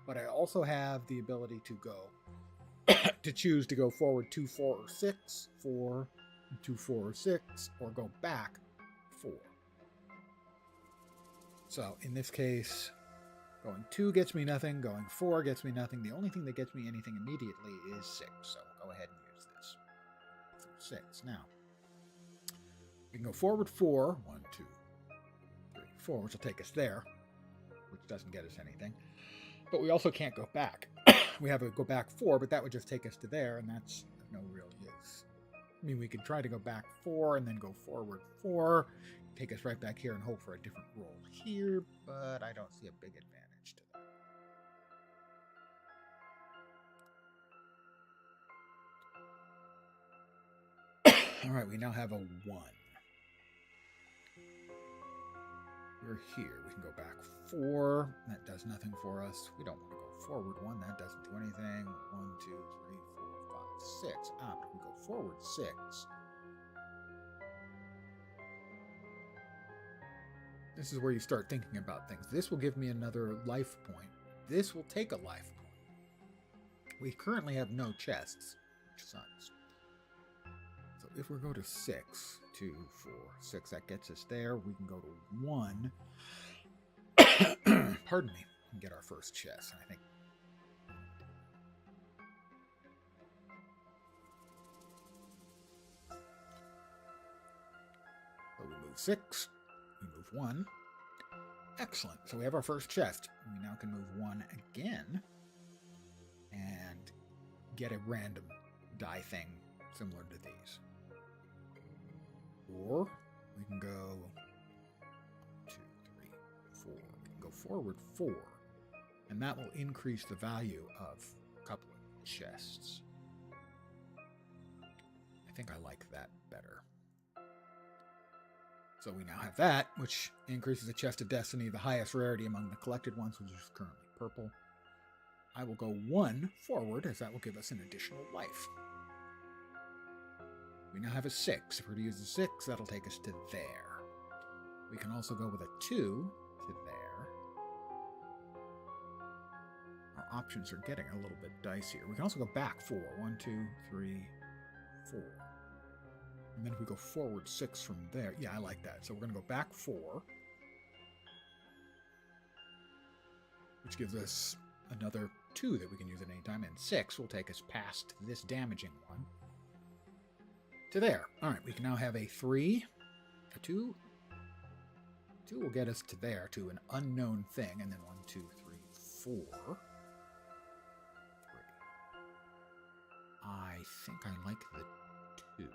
But I also have the ability to go to choose to go forward 2, 4, or 6, 4, 2, 4, or 6, or go back 4. So in this case, going 2 gets me nothing, going 4 gets me nothing. The only thing that gets me anything immediately is 6. So go ahead and use this. 6. Now, we can go forward 4. 1, 2, 3, 4, which will take us there, which doesn't get us anything. But we also can't go back. We have to go back 4, but that would just take us to there, and that's no real use. I mean, we could try to go back 4 and then go forward 4, take us right back here and hope for a different roll here, but I don't see a big advantage to that. All right, we now have a 1. We're here. We can go back 4. That does nothing for us. We don't want to go forward 1. That doesn't do anything. 1, 2, 3, 4, 5, 6. But we can go forward 6. This is where you start thinking about things. This will give me another life point. This will take a life point. We currently have no chests, which sucks. So if we go to 6, 2, 4, 6, that gets us there. We can go to 1. Pardon me. And get our first chest. I think. So we move 6. We move 1. Excellent. So we have our first chest. We now can move 1 again and get a random die thing similar to these. Or we can go 2, 3, 4. We can go forward 4. And that will increase the value of a couple of chests. I think I like that better. So we now have that, which increases the chest of destiny, the highest rarity among the collected ones, which is currently purple. I will go 1 forward, as that will give us an additional life. We now have a 6. If we're to use a 6, that'll take us to there. We can also go with a 2 to there. Our options are getting a little bit dicier. We can also go back 4. 1, 2, 3, 4. And then if we go forward 6 from there, yeah, I like that. So we're going to go back 4, which gives us another 2 that we can use at any time, and 6 will take us past this damaging one to there. All right, we can now have a 3, a 2. 2 will get us to there, to an unknown thing, and then 1, 2, 3, 4. 3. I think I like the 2.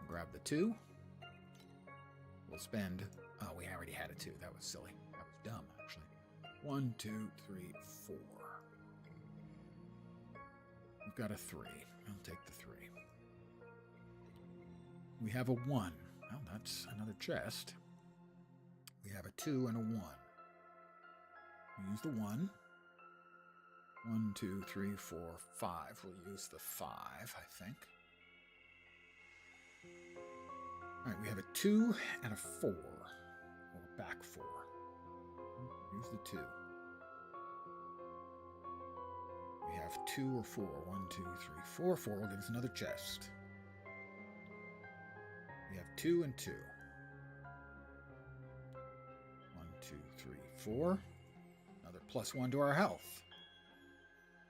Grab the 2. We'll spend... Oh, we already had a 2. That was silly. That was dumb, actually. 1, 2, 3, 4. We've got a 3. I'll take the 3. We have a 1. Well, that's another chest. We have a 2 and a 1. We use the 1. 1, 2, 3, 4, 5. We'll use the 5, I think. All right, we have a 2 and a 4. Or a back 4. Use the 2. We have 2 or 4. 1, 2, 3, 4. 4 will give us another chest. We have 2 and 2. 1, 2, 3, 4. Another +1 to our health.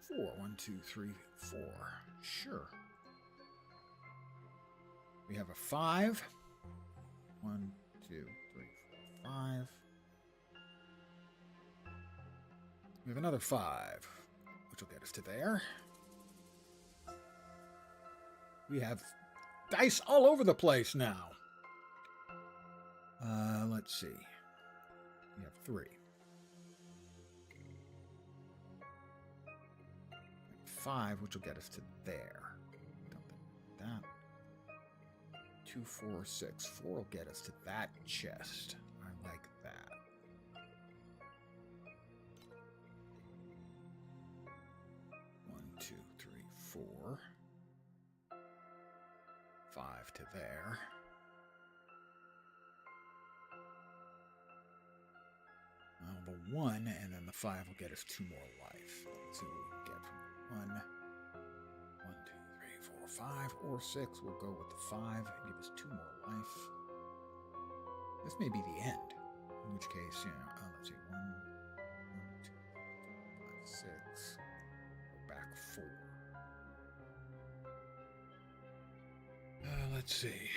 4. 1, 2, 3, 4. Sure. We have a 5. 1, 2, 3, 4, 5. We have another 5, which will get us to there. We have dice all over the place now. Let's see. We have 3. 5, which will get us to there. Don't think that. 2, 4, 6. 4 will get us to that chest. I like that. 1, 2, 3, 4. 5 to there. Well, the 1 and then the 5 will get us 2 more life. Let's see what we can get from 1. 1, 2, 3, 4, 5, or 6. We'll go with the 5 and give us 2 more life. This may be the end. In which case, let's see. 1, 2, 5, 6. Go back 4. Let's see.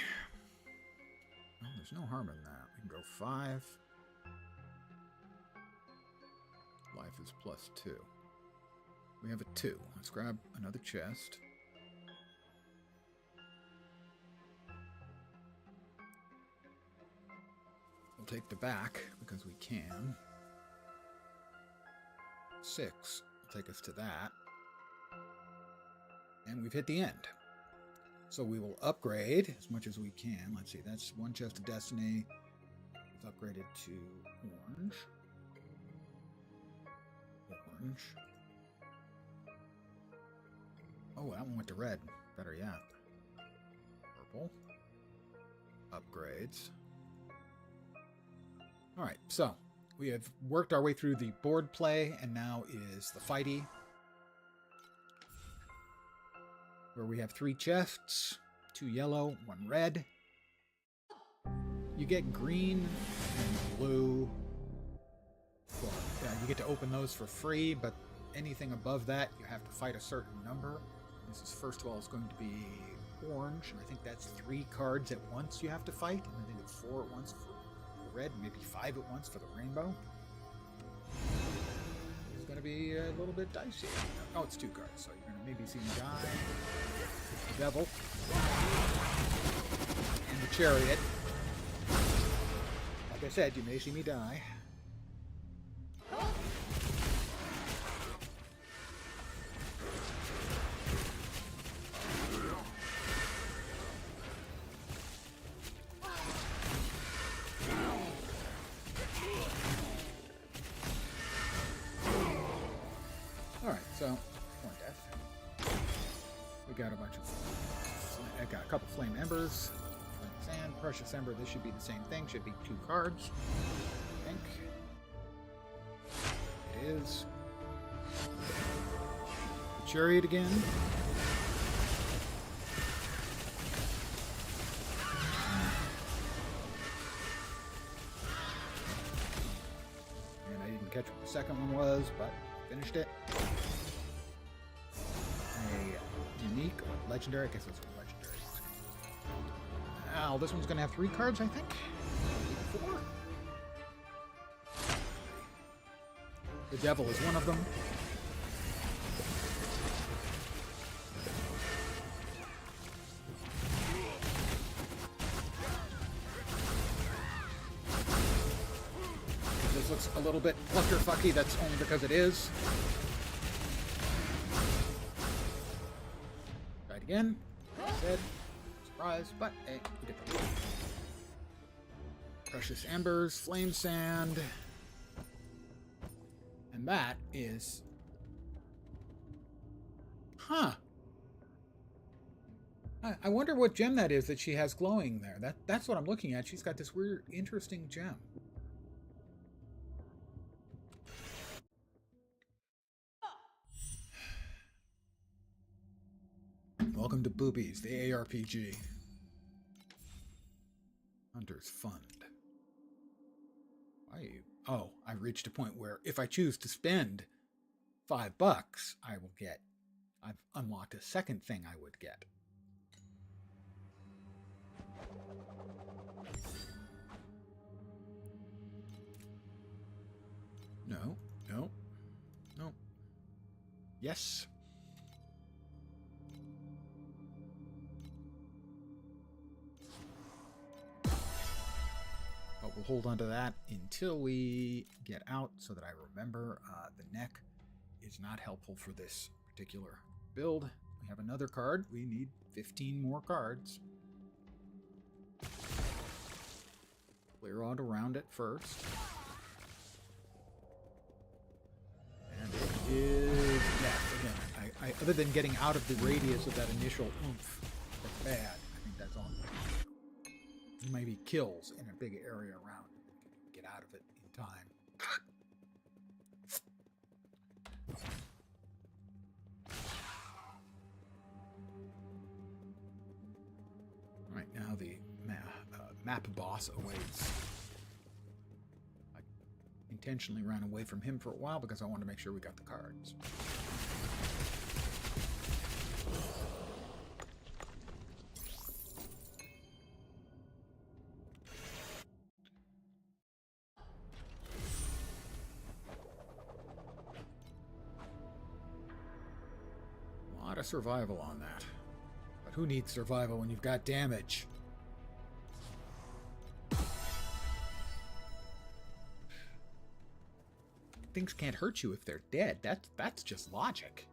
Well, there's no harm in that. We can go 5. Life is +2. We have a 2. Let's grab another chest. We'll take the back because we can. 6 will take us to that. And we've hit the end. So we will upgrade as much as we can. Let's see, that's 1 chest of destiny. It's upgraded to orange. Orange. Oh, that one went to red. Better yet. Purple. Upgrades. Alright, so we have worked our way through the board play, and now is the fighty, where we have 3 chests, 2 yellow, 1 red. You get green and blue. Well, you get to open those for free, but anything above that, you have to fight a certain number. This is, first of all, it's going to be orange, and I think that's 3 cards at once you have to fight, and I think it's 4 at once for the red, and maybe 5 at once for the rainbow. It's going to be a little bit dicey. Oh, it's 2 cards, so you're going to maybe see me die. The devil. And the chariot. Like I said, you may see me die. Alright, so, 1 death. We got a bunch of... I got a couple flame embers. Flame sand, precious ember. This should be the same thing. Should be 2 cards. I think. It is. The chariot again. And I didn't catch what the second one was, but finished it. A unique or legendary. I guess it's a legendary. Now, this one's going to have 3 cards, I think. 4. The devil is one of them. looks a little bit clusterfucky. That's only because it is. Try it again. Like I said, surprise, but hey, we did it. Precious Embers, Flame Sand. And that is... Huh. I wonder what gem that is that she has glowing there. That's what I'm looking at. She's got this weird, interesting gem. Welcome to Boobies, the ARPG. Hunter's Fund. Why are you... Oh, I've reached a point where if I choose to spend $5, I will get... I've unlocked a second thing I would get. No, no, no. Yes. But we'll hold on to that until we get out so that I remember the neck is not helpful for this particular build. We have another card. We need 15 more cards. Clear out around it first. And it is... Yeah, again, I other than getting out of the radius of that initial oomph, that's bad. I think that's all. Maybe kills in a big area around. Get out of it in time. Right now the map boss awaits. I intentionally ran away from him for a while because I wanted to make sure we got the cards. A lot of survival on that. But who needs survival when you've got damage? Things can't hurt you if they're dead. That's just logic.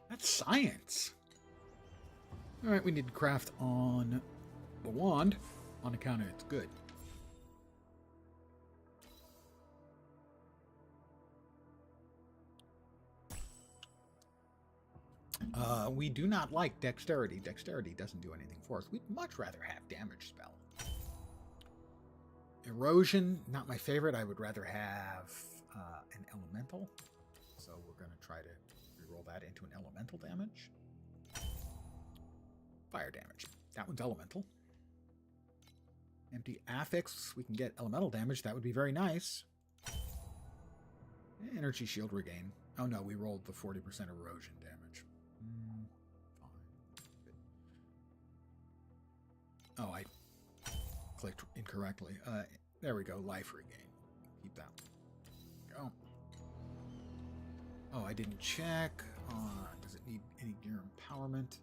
That's science. Alright, we need to craft on the wand on account of it's good. We do not like dexterity. Dexterity doesn't do anything for us. We'd much rather have damage spell. Erosion, not my favorite. I would rather have an elemental. So we're going to try to reroll that into an elemental damage. Fire damage. That one's elemental. Empty affix. We can get elemental damage. That would be very nice. Energy shield regain. Oh no, we rolled the 40% erosion damage. Fine. Oh, I clicked incorrectly. There we go. Life regain. Keep that one. Go. Oh, I didn't check. Does it need any gear empowerment?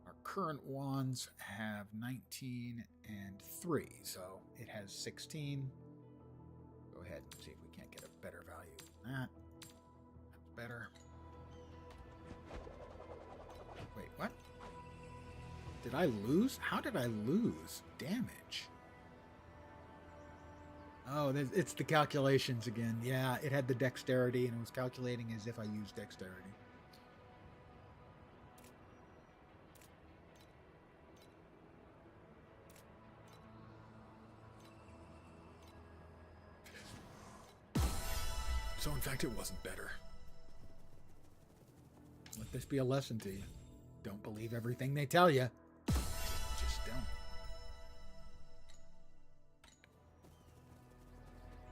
Our current wands have 19 and 3, so it has 16. Go ahead and see if we can't get a better value than that. That's better. Wait, what? Did I lose? How did I lose damage? Oh, it's the calculations again. Yeah, it had the dexterity, and it was calculating as if I used dexterity. So, in fact, it wasn't better. Let this be a lesson to you. Don't believe everything they tell you. Just don't.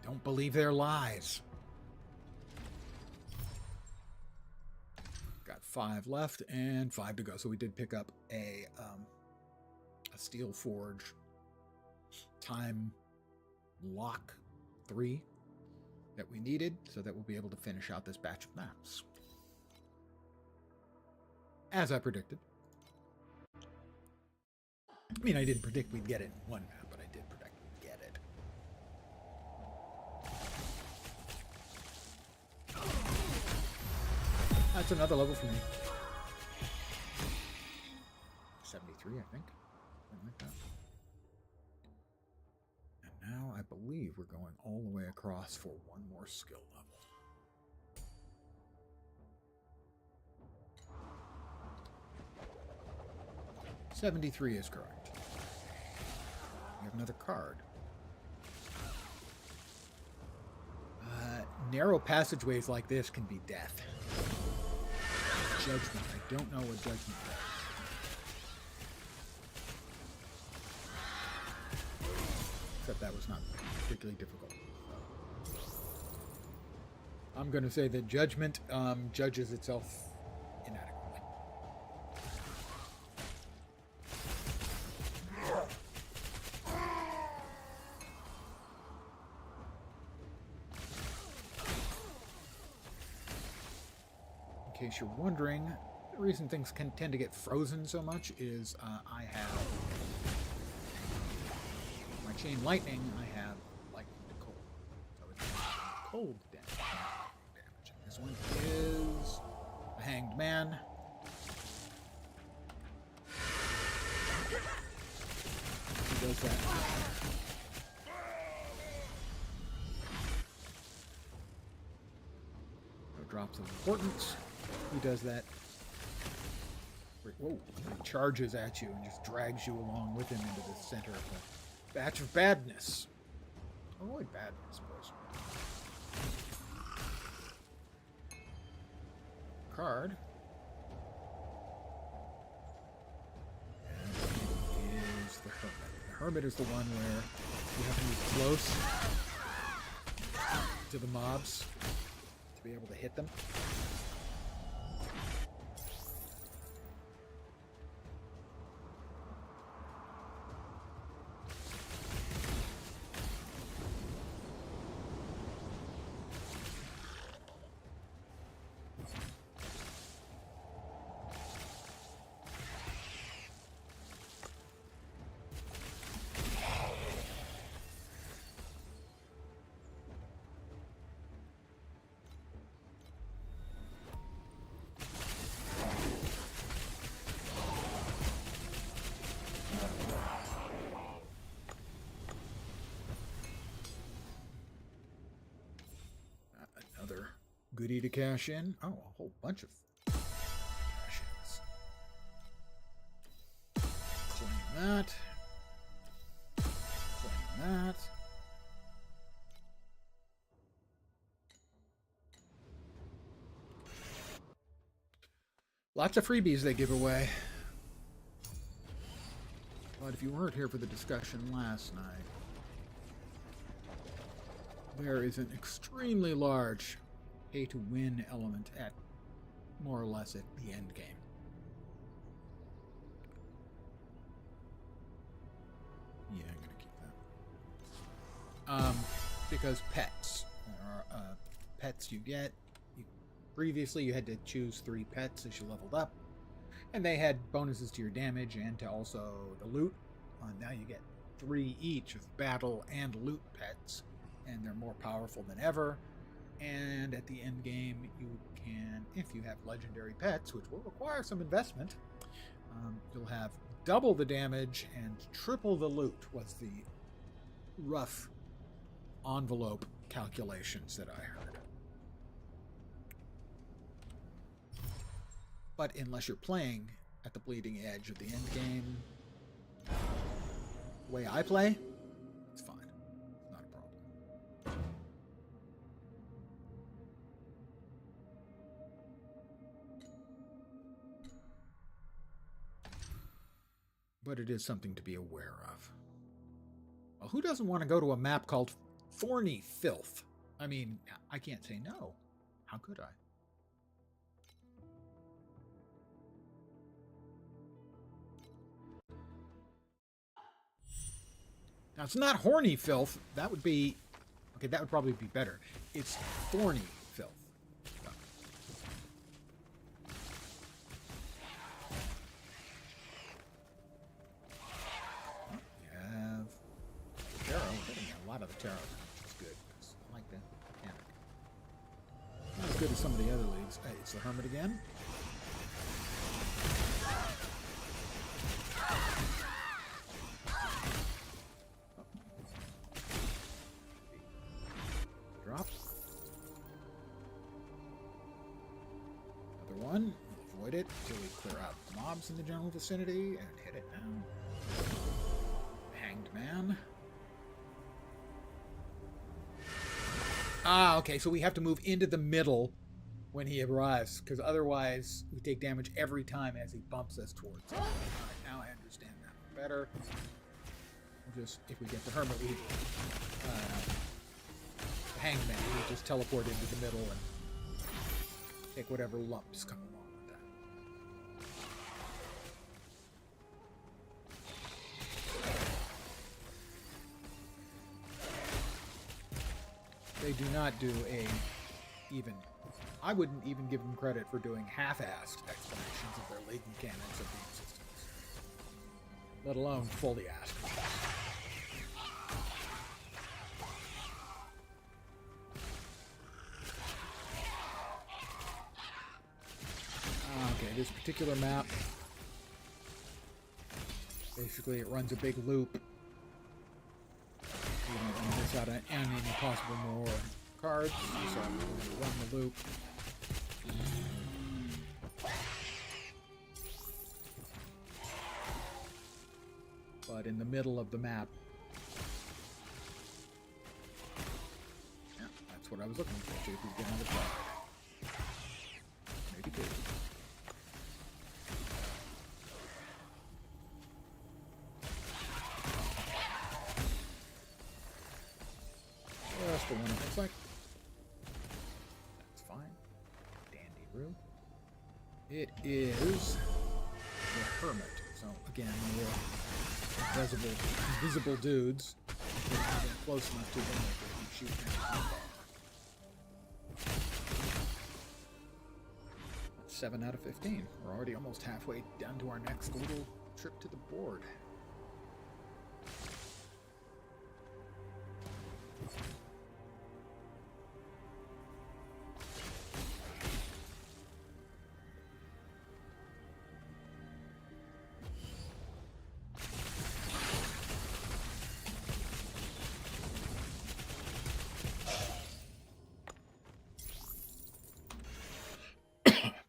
Don't believe their lies. Got 5 left and 5 to go. So we did pick up a steel forge time lock 3 that we needed, so that we'll be able to finish out this batch of maps. As I predicted. I mean, I didn't predict we'd get it in one map, but I did predict we'd get it. That's another level for me. 73, I think. Something like that. And now I believe we're going all the way across for one more skill level. 73 is correct. We have another card. Narrow passageways like this can be death. Judgment. I don't know what Judgment does. Except that was not particularly difficult. I'm going to say that Judgment judges itself inadequately. In case you're wondering, the reason things can tend to get frozen so much is I have my chain lightning. I have lightning to cold, so it's cold damage. This one is a hanged man. He does that. No drops of importance. He does that. Whoa! He charges at you and just drags you along with him into the center of the batch of badness. Avoid badness, boys. Card. And it is the Hermit. The Hermit is the one where you have to move close to the mobs to be able to hit them. Another goodie to cash in. Oh, a whole bunch of cash-ins. Claim that. Claim that. Lots of freebies they give away. But if you weren't here for the discussion last night, there is an extremely large pay-to-win element at more or less at the end game. Yeah, I'm going to keep that. Because pets. There are pets you get. Previously, you had to choose 3 pets as you leveled up. And they had bonuses to your damage and to also the loot. Now you get 3 each of battle and loot pets. And they're more powerful than ever. And at the end game, you can, if you have legendary pets, which will require some investment, you'll have double the damage and triple the loot, was the rough envelope calculations that I heard. But unless you're playing at the bleeding edge of the end game, the way I play, it's fine. But it is something to be aware of. Well, who doesn't want to go to a map called Thorny Filth? I mean, I can't say no. How could I? Now, it's not Horny Filth. That would be... Okay, that would probably be better. It's Thorny Filth. Tarot, getting a lot of the tarot, which is good. I like that mechanic. Not as good as some of the other leagues. Hey, it's the Hermit again. Drop. Another one. We'll avoid it until we clear out mobs in the general vicinity and hit it now. Hanged Man. Ah, okay, so we have to move into the middle when he arrives, because otherwise we take damage every time as he bumps us towards it. Alright, now I understand that better. We'll just, if we get the Hermit, we Hangman, we just teleport into the middle and take whatever lumps come along with that. They do not do even. I wouldn't even give them credit for doing half-assed explanations of their league mechanics of the systems, let alone fully asked. Okay, this particular map, basically it runs a big loop. You don't miss out on any possible more cards, so I'm going to run the loop. But in the middle of the map, yeah, that's what I was looking for. See if we can get another card. Maybe two. That's the one it looks like. That's fine. Dandy room. It is the Hermit. So again, more invisible dudes. If we get close enough to them, they can shoot them. That's 7 out of 15. We're already almost halfway down to our next little trip to the board.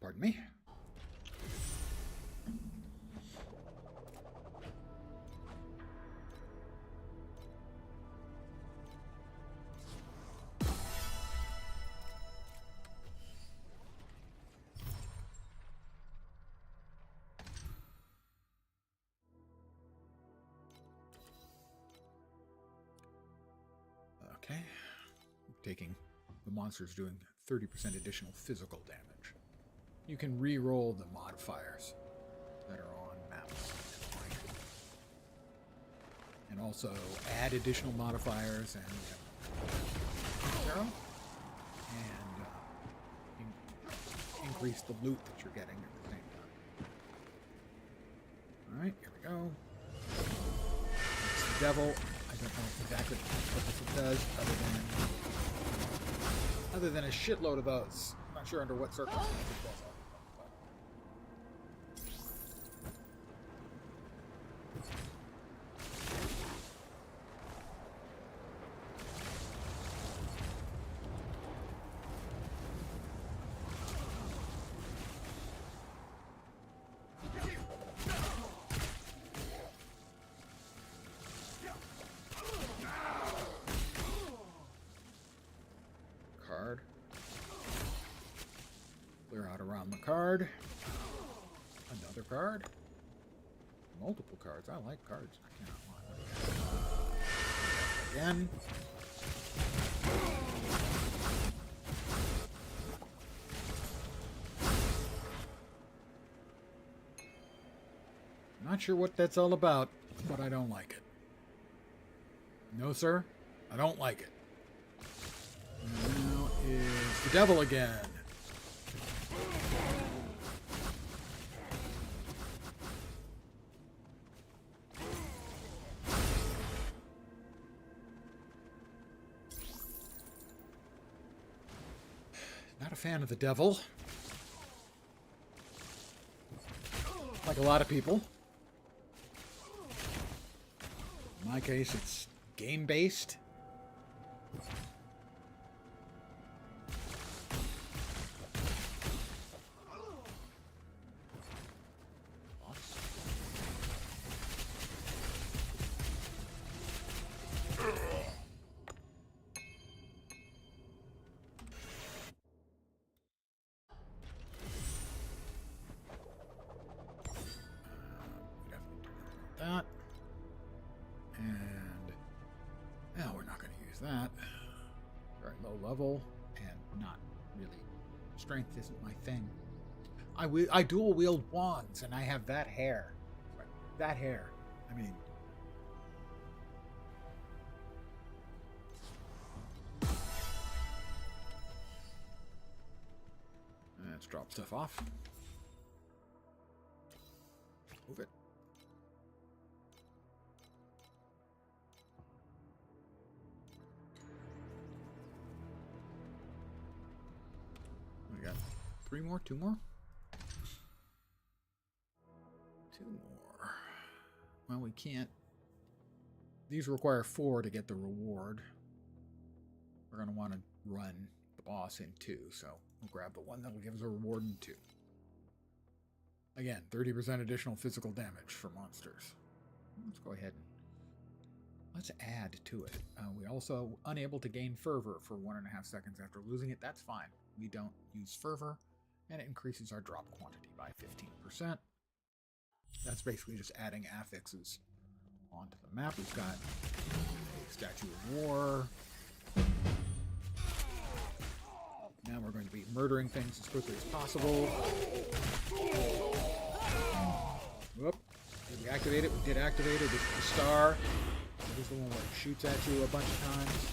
Pardon me. Okay. Taking the monsters doing 30% additional physical damage. You can re-roll the modifiers that are on maps. And also add additional modifiers and zero. And increase the loot that you're getting at the same time. Alright, here we go. It's the devil. I don't know exactly what this does other than a shitload of oaths. I'm not sure under what circumstances it does. Clear out around the card. Another card. Multiple cards. I like cards. I cannot lie. Again. Not sure what that's all about, but I don't like it. No, sir. I don't like it. And now is the devil again. Not a fan of the devil. Like a lot of people. In my case, it's game-based. That. And now we're not going to use that. Very low level and not really. Strength isn't my thing. I dual wield wands and I have that hair. That hair. I mean. Let's drop stuff off. Move it. We got 3 more, 2 more. 2 more. Well, we can't. These require 4 to get the reward. We're going to want to run the boss in 2, so we'll grab the one that will give us a reward in 2. Again, 30% additional physical damage for monsters. Let's go ahead and let's add to it. We also unable to gain fervor for 1.5 seconds after losing it. That's fine. We don't use fervor, and it increases our drop quantity by 15%. That's basically just adding affixes onto the map. We've got a Statue of War. Now we're going to be murdering things as quickly as possible. Whoop. Did we activate it? We did activate it. It's the star. This is the one where it shoots at you a bunch of times.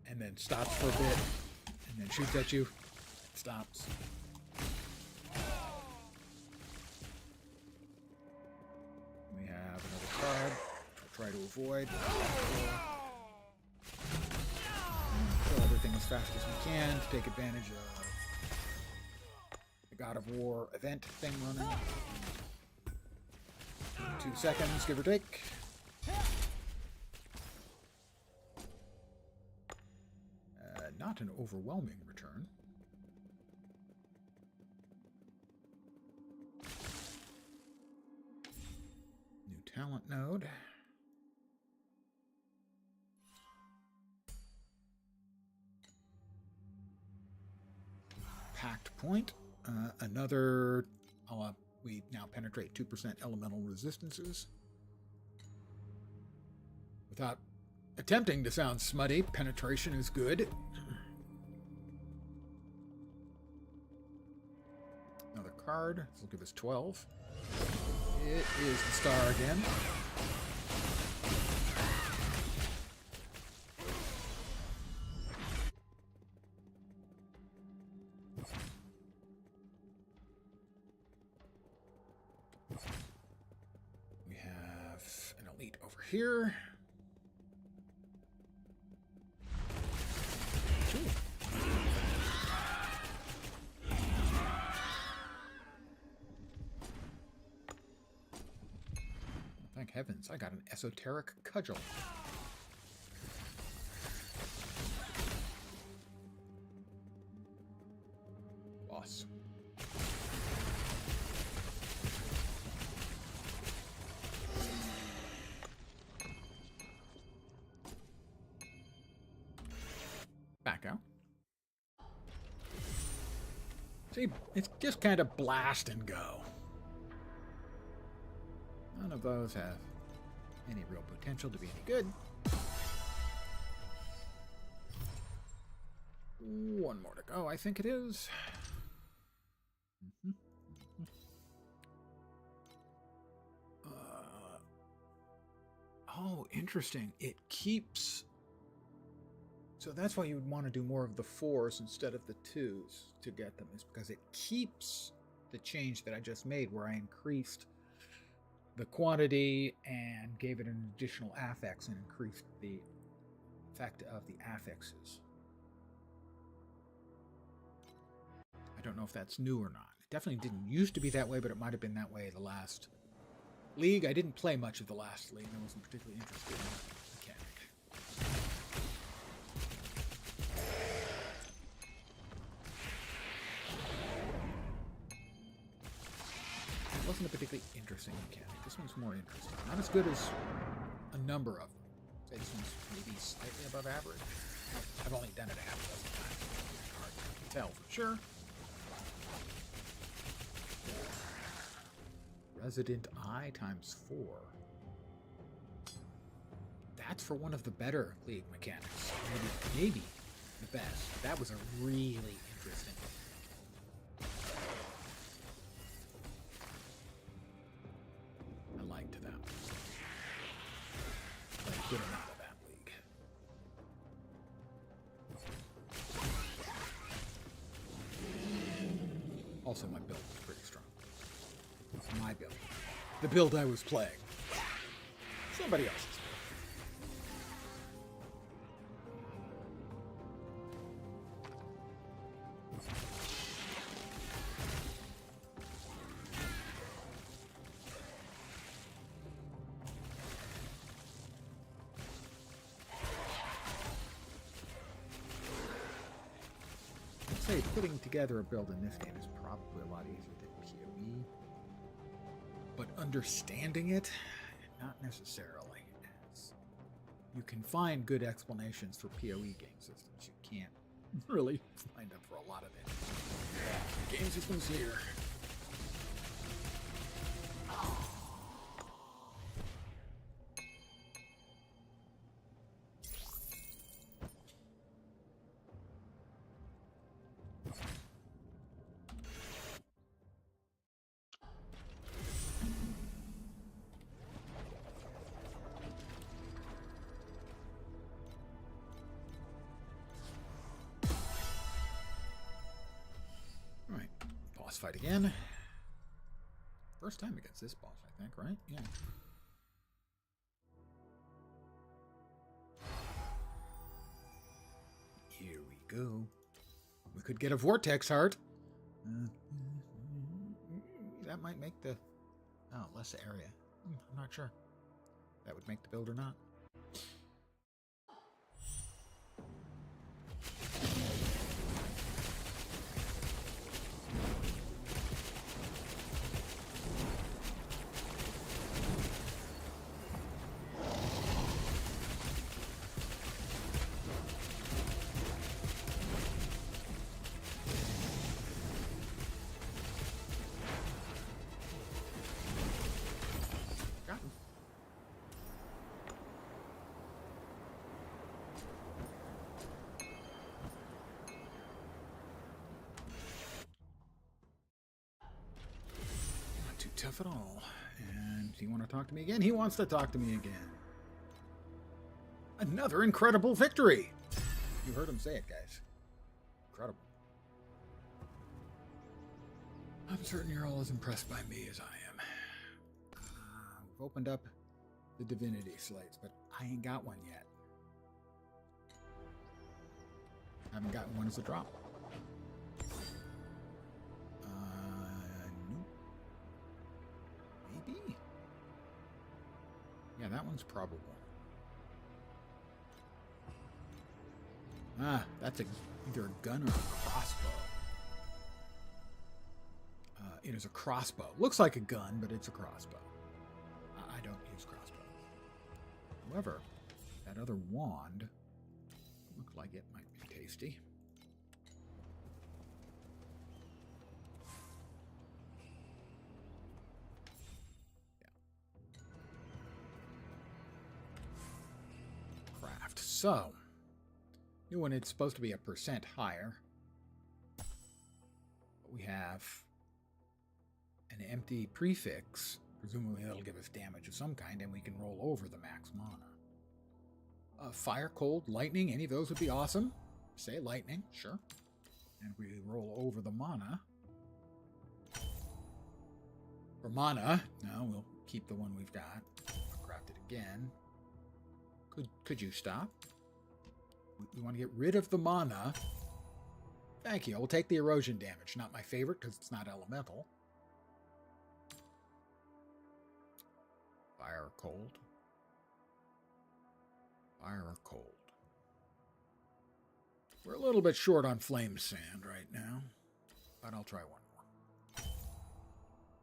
And then stops for a bit. And then shoots at you. Stops. We have another card, which we'll try to avoid. Kill everything as fast as we can to take advantage of the God of War event thing running. 2 seconds, give or take. Not an overwhelming return. New talent node. Pact point. Another. We now penetrate 2% elemental resistances. Without attempting to sound smutty, penetration is good. Another card. This will give us 12. It is the star again. We have an elite over here. Thank heavens, I got an esoteric cudgel. Boss. Back out. See, it's just kind of blast and go. None of those have any real potential to be any good. One more to go, I think it is. Oh, interesting. It keeps... So that's why you would want to do more of the 4s instead of the 2s to get them, is because it keeps the change that I just made where I increased the quantity and gave it an additional affix and increased the effect of the affixes. I don't know if that's new or not. It definitely didn't used to be that way, but it might have been that way the last league. I didn't play much of the last league. I wasn't particularly interested in the mechanic. It wasn't a particularly interesting mechanic. This one's more interesting. Not as good as a number of them. Say this one's maybe slightly above average. I've only done it a half a dozen times. It's hard to tell for sure. Resident Eye times 4. That's for one of the better league mechanics. Maybe the best. That was a really interesting one. I liked that one. But a good amount of that league. Also, my build was pretty strong. My build. The build I was playing. Somebody else's. I'd say putting together a build in this game is probably a lot easier than PoE. But understanding it, not necessarily. As you can find good explanations for PoE game systems. You can't really find them for a lot of it. Game systems here. Boss fight again. First time against this boss, I think, right? Yeah. Here we go. We could get a vortex heart. That might make the... Oh, less area. I'm not sure. That would make the build or not. Tough at all. And do you want to talk to me again? He wants to talk to me again. Another incredible victory! You heard him say it, guys. Incredible. I'm certain you're all as impressed by me as I am. We've opened up the divinity slates, but I ain't got one yet. I haven't gotten one as a drop. Maybe? Yeah, that one's probable. Ah, that's either a gun or a crossbow. It is a crossbow. Looks like a gun, but it's a crossbow. I don't use crossbows. However, that other wand looked like it might be tasty. So, new one, it's supposed to be a % higher. But we have an empty prefix. Presumably that'll give us damage of some kind, and we can roll over the max mana. Fire, cold, lightning, any of those would be awesome. Say lightning, sure. And we roll over the mana. For mana, no, we'll keep the one we've got. I'll craft it again. Could you stop? We want to get rid of the mana. Thank you. I will take the erosion damage. Not my favorite because it's not elemental. Fire or cold? Fire or cold? We're a little bit short on flame sand right now, but I'll try one more.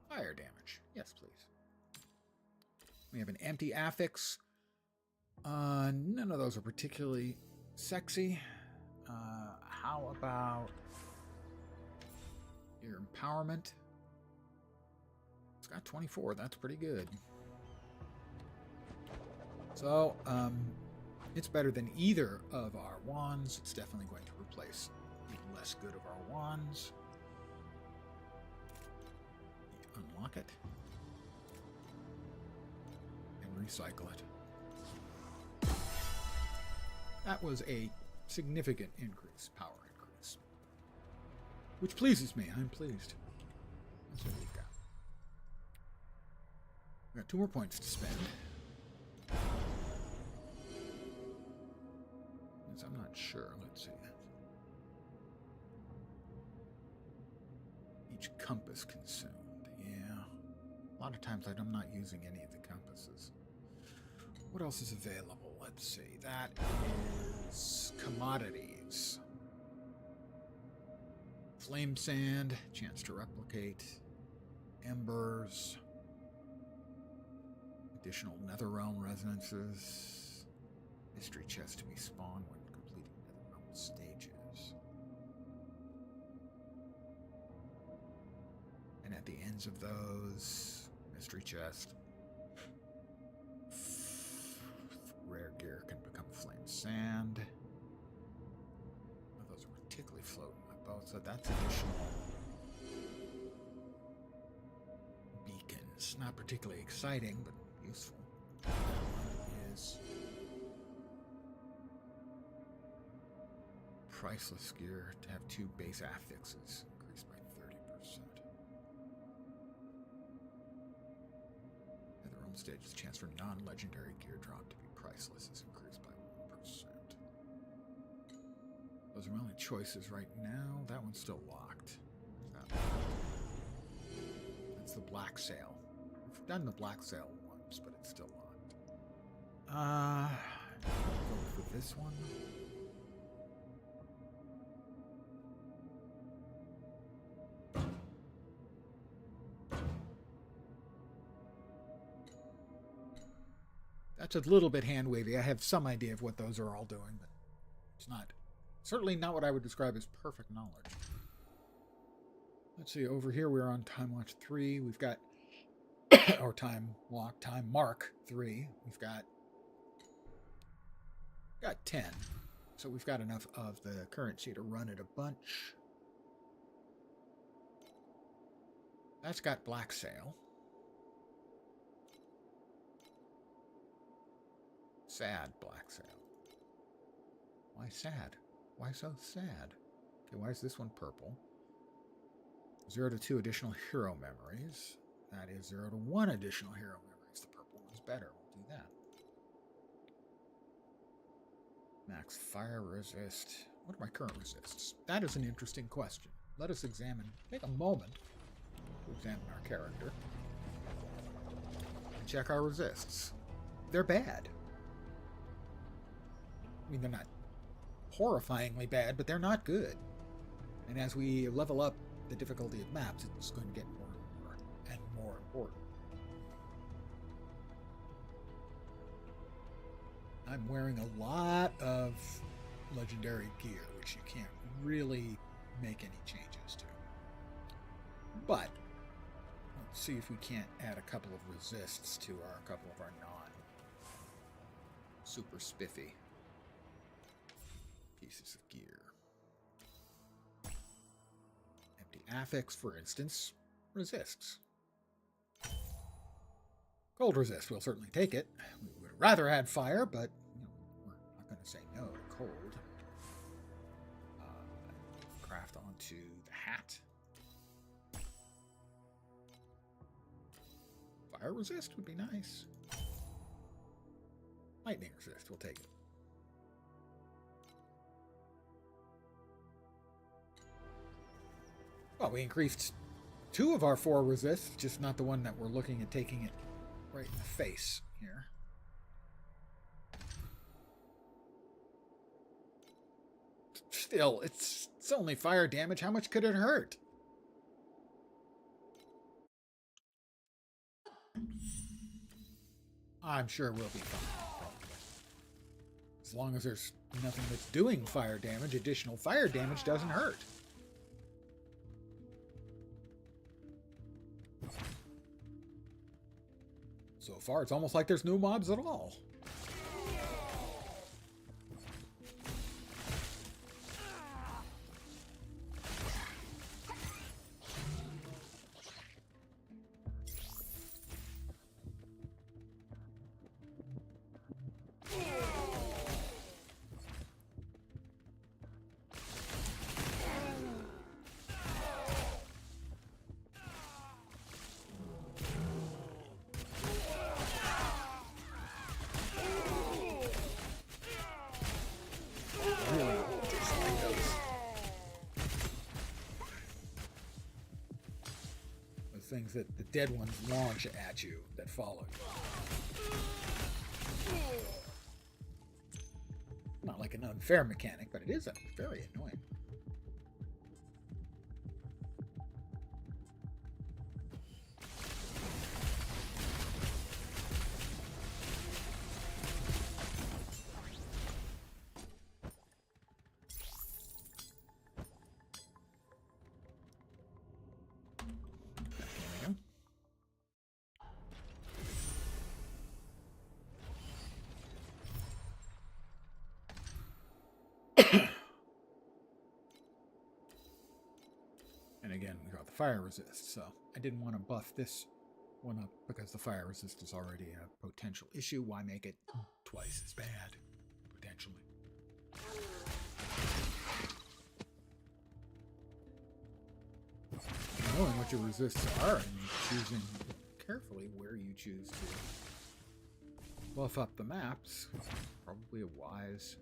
Fire damage. Yes, please. We have an empty affix. None of those are particularly sexy. How about your empowerment? It's got 24. That's pretty good. So, it's better than either of our wands. It's definitely going to replace the less good of our wands. Unlock it. And recycle it. That was a significant increase, power increase. Which pleases me. I'm pleased. That's what we've got. We've got 2 more points to spend. I'm not sure. Let's see. Each compass consumed. Yeah. A lot of times I'm not using any of the compasses. What else is available? Let's see. That is commodities. Flame sand, chance to replicate. Embers. Additional netherrealm resonances. Mystery chest to be spawned when completing netherrealm stages. And at the ends of those, mystery chest. Rare gear can become flame sand. Those are particularly floating my boat, so that's additional beacons. Not particularly exciting, but useful. That one is priceless gear to have 2 base affixes increased by 30%. At the realm stage, the chance for non-legendary gear drop to be priceless is increased by 1%. Those are my only choices right now. That one's still locked. That one? That's the black sail. We've done the black sail once, but it's still locked. Go for this one. That's a little bit hand-wavy. I have some idea of what those are all doing, but it's not, certainly not what I would describe as perfect knowledge. Let's see, over here we're on Time Watch 3. We've got, or Time Mark 3. We've got 10. So we've got enough of the currency to run it a bunch. That's got Black Sail. Sad Black Sail. Why sad? Why so sad? Okay, why is this one purple? 0 to 2 additional hero memories. That is 0 to 1 additional hero memories. The purple one's better. We'll do that. Max fire resist. What are my current resists? That is an interesting question. Let us take a moment to examine our character and check our resists. They're bad. I mean, they're not horrifyingly bad, but they're not good. And as we level up the difficulty of maps, it's going to get more and more important. I'm wearing a lot of legendary gear, which you can't really make any changes to. But let's see if we can't add a couple of resists to a couple of our non-super spiffy pieces of gear. Empty affix, for instance, resists. Cold resist, we'll certainly take it. We would rather add fire, but we're not going to say no to cold. Craft onto the hat. Fire resist would be nice. Lightning resist, we'll take it. Well, we increased 2 of our 4 resists, just not the one that we're looking at taking it right in the face here. Still, it's only fire damage. How much could it hurt? I'm sure we'll be fine, probably. As long as there's nothing that's doing fire damage, additional fire damage doesn't hurt. So far, it's almost like there's no mobs at all. Things that the dead ones launch at you that follow you. Not like an unfair mechanic, but it is very annoying. And again, we got the fire resist, so I didn't want to buff this one up because the fire resist is already a potential issue. Why make it twice as bad, potentially? Knowing what your resists are and choosing carefully where you choose to buff up the maps, probably a wise.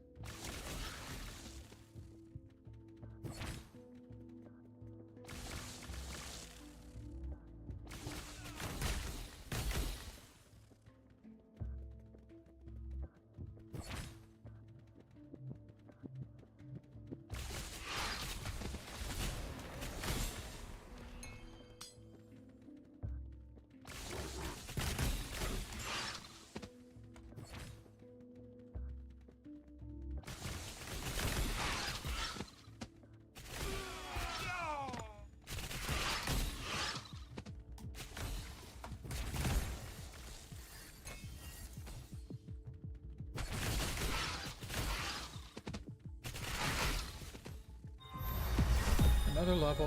Another level.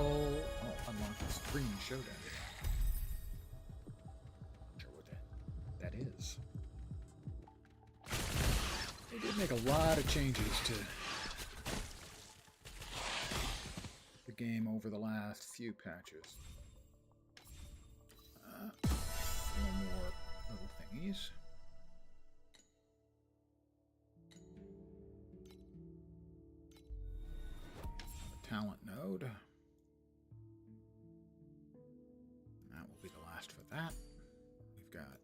Oh, unlock the Supreme Showdown. Not sure what that is. They did make a lot of changes to the game over the last few patches. No more little thingies. Talent node. That will be the last for that. We've got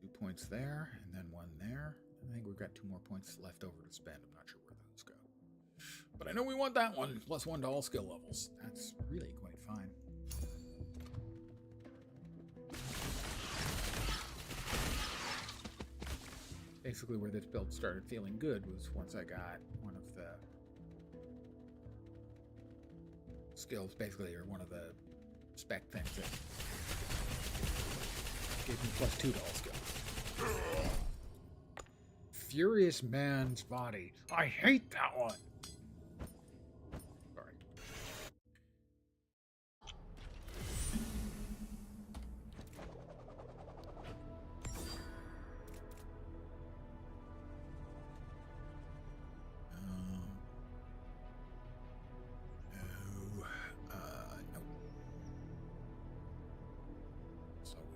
2 points there, and then 1 there. I think we've got 2 more points left over to spend. I'm not sure where those go. But I know we want that one. +1 to all skill levels. That's really quite fine. Basically where this build started feeling good was once I got one of the skills, basically, or one of the spec things that gave me +2 to all skills. Furious Man's Body. I hate that one! Sorry.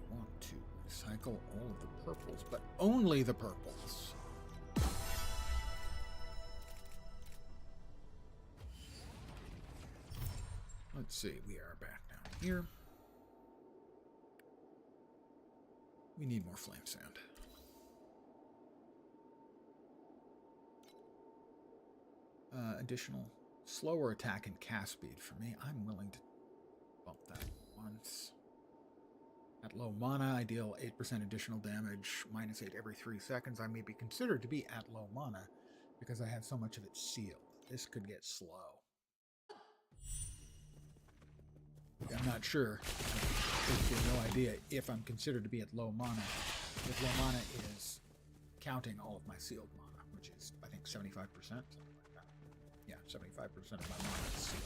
want to recycle all of the purples, but only the purples. Let's see, we are back down here. We need more flame sand. Additional slower attack and cast speed for me. I'm willing to bump that once. At low mana, I deal 8% additional damage, -8 every 3 seconds. I may be considered to be at low mana because I have so much of it sealed. This could get slow. I'm not sure. I have no idea if I'm considered to be at low mana. If low mana is counting all of my sealed mana, which is, I think, 75%. Yeah, 75% of my mana is sealed.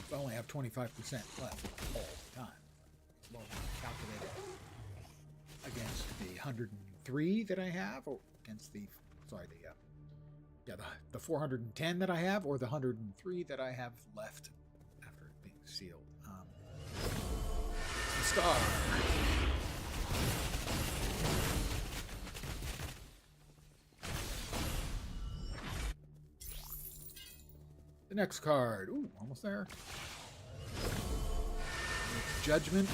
So I only have 25% left all the time. It's low mana calculated against the 103 that I have, or against the, sorry, the 410 that I have, or the 103 that I have left after it being sealed. Star. The next card. Ooh, almost there. Judgment.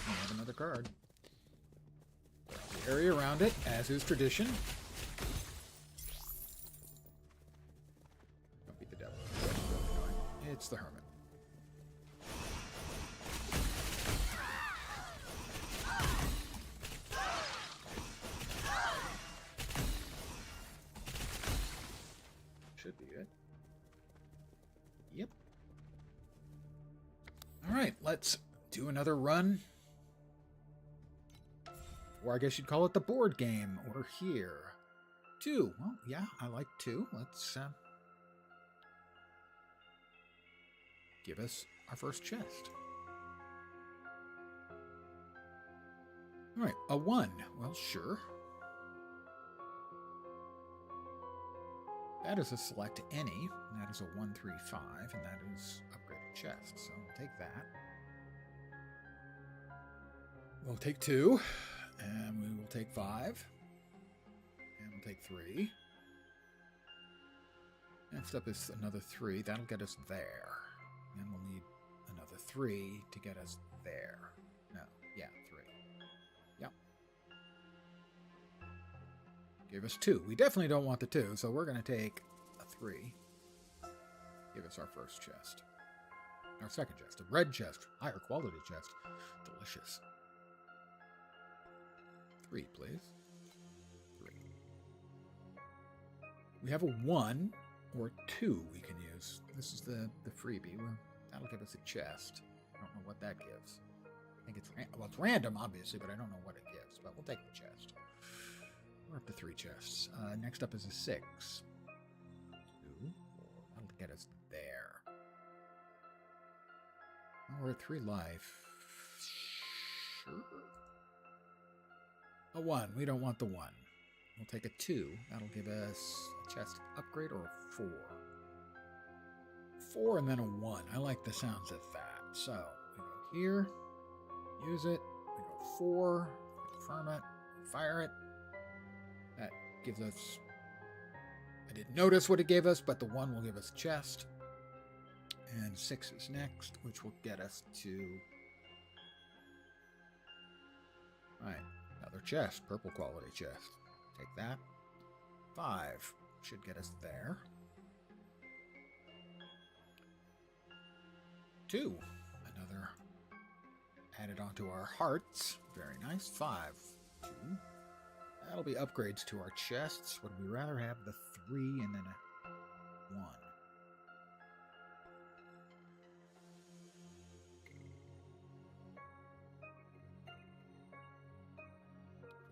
I have another card. The area around it, as is tradition. Don't beat the devil. It's the hermit. Should be good. Yep. All right, let's do another run. Or I guess you'd call it the board game. We're here. 2. Well, yeah, I like 2. Let's give us our first chest. All right, a 1. Well, sure. That is a select any. And that is a 1, 3, 5, and that is upgraded chest. So we'll take that. We'll take 2. And we will take 5. And we'll take 3. Next up is another 3. That'll get us there. And we'll need another 3 to get us there. No, yeah, 3. Yep. Give us 2. We definitely don't want the 2, so we're going to take a 3. Give us our first chest. Our second chest. A red chest. Higher quality chest. Delicious. 3, please. 3. We have a 1 or 2 we can use. This is the freebie. Well, that'll give us a chest. I don't know what that gives. I think it's well, it's random, obviously, but I don't know what it gives. But we'll take the chest. We're up to 3 chests. Next up is a 6. 2, 4. That'll get us there. Oh, we're at 3 life. Sure. A 1. We don't want the 1. We'll take a 2. That'll give us a chest upgrade or a 4. 4 and then a 1. I like the sounds of that. So we go here, use it. We go 4, confirm it, fire it. That gives us... I didn't notice what it gave us, but the 1 will give us chest. And 6 is next, which will get us to... All right. Another chest, purple quality chest. Take that. 5 should get us there. 2, another added onto our hearts. Very nice. 5, 2. That'll be upgrades to our chests. Would we rather have the 3 and then a 1?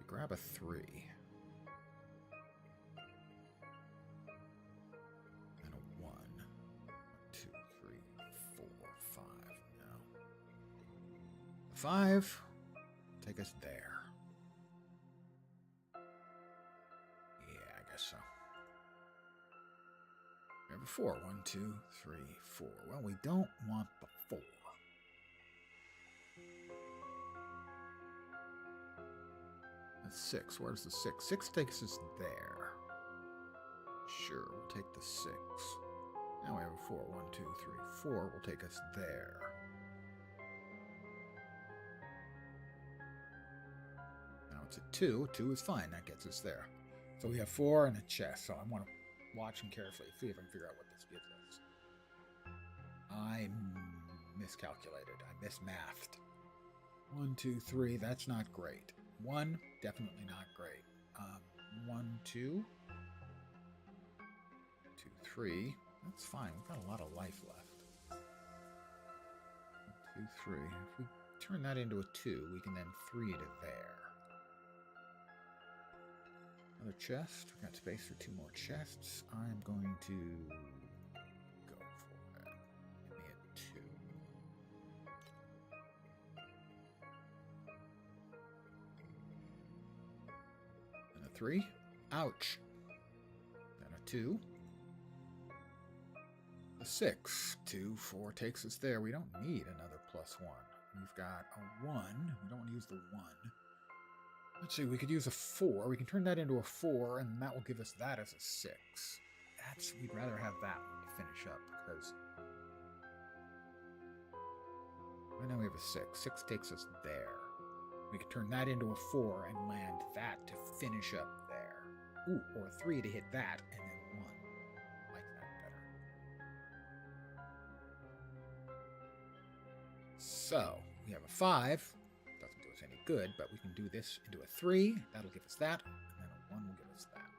Grab a 3. And a 1. 2, 3, 4, 5. No. 5. Take us there. Yeah, I guess so. have a 4. 1, 2, 3, 4. Well, we don't want the 4. That's 6. Where's the 6? 6 takes us there. Sure, we'll take the 6. Now we have a 4. 1, 2, 3, 4 will take us there. Now it's a 2. 2 is fine. That gets us there. So we have 4 and a chest. So I want to watch them carefully. See if I can figure out what this gives us. I miscalculated. I mismathed. 1, 2, 3. That's not great. 1, definitely not great. 1, 2. 2, 3. That's fine. We've got a lot of life left. 1, 2, 3. If we turn that into a 2, we can then 3 to there. Another chest. We've got space for 2 more chests. I'm going to go for it. Give me a 2. And a 3. Ouch. Then a 2. A 6. 2, 4 takes us there. We don't need another +1. We've got a 1. We don't want to use the 1. Let's see, we could use a 4. We can turn that into a 4, and that will give us that as a 6. We'd rather have that one to finish up, because right now we have a 6. 6 takes us there. We could turn that into a 4 and land that to finish up there. Ooh, or a 3 to hit that, and then 1. I like that better. So, we have a 5. Any good, but we can do this into a 3. That'll give us that, and then a 1 will give us that.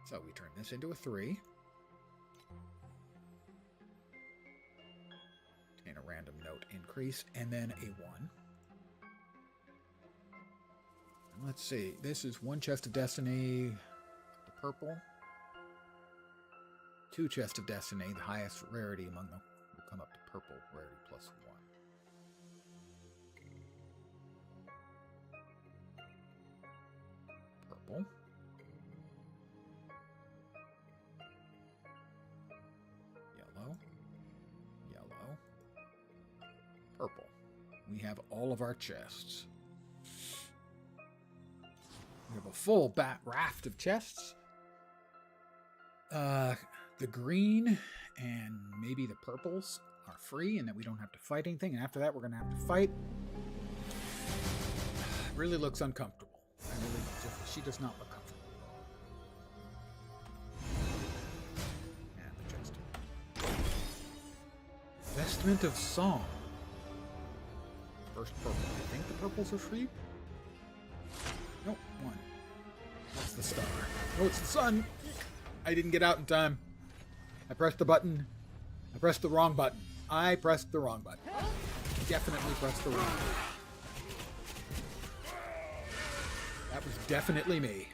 So we turn this into a 3. Obtain a random note increase, and then a 1. And let's see, this is 1 chest of destiny, the purple. 2 chests of destiny, the highest rarity among them will come up to purple, rarity +1. Yellow, yellow, purple. We have all of our chests. We have a full raft of chests. The green and maybe the purples are free and that we don't have to fight anything. And after that, we're going to have to fight. It really looks uncomfortable. She does not look comfortable. And the chest. Vestment of Song. First purple. I think the purples are free. Nope, 1. That's the star. Oh, it's the sun. I didn't get out in time. I pressed the button. I pressed the wrong button. I pressed the wrong button. Definitely pressed the wrong button. That was definitely me.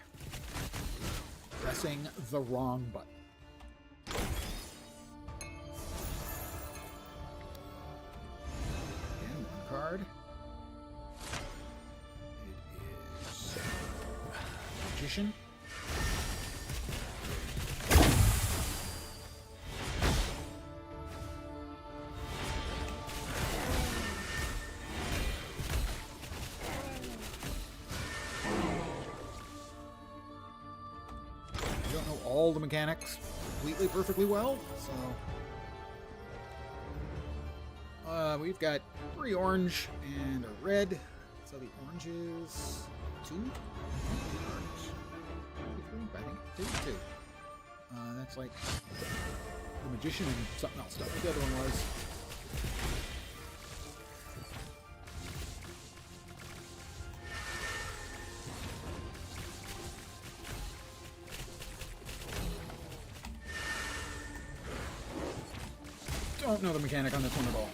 Pressing the wrong button. Again, 1 card. It is Magician. All the mechanics completely perfectly well, so we've got 3 orange and a red, so the orange is 2 orange. 3, I think 2. That's like the magician and something else stuff. The other one was don't know the mechanic on this one at all.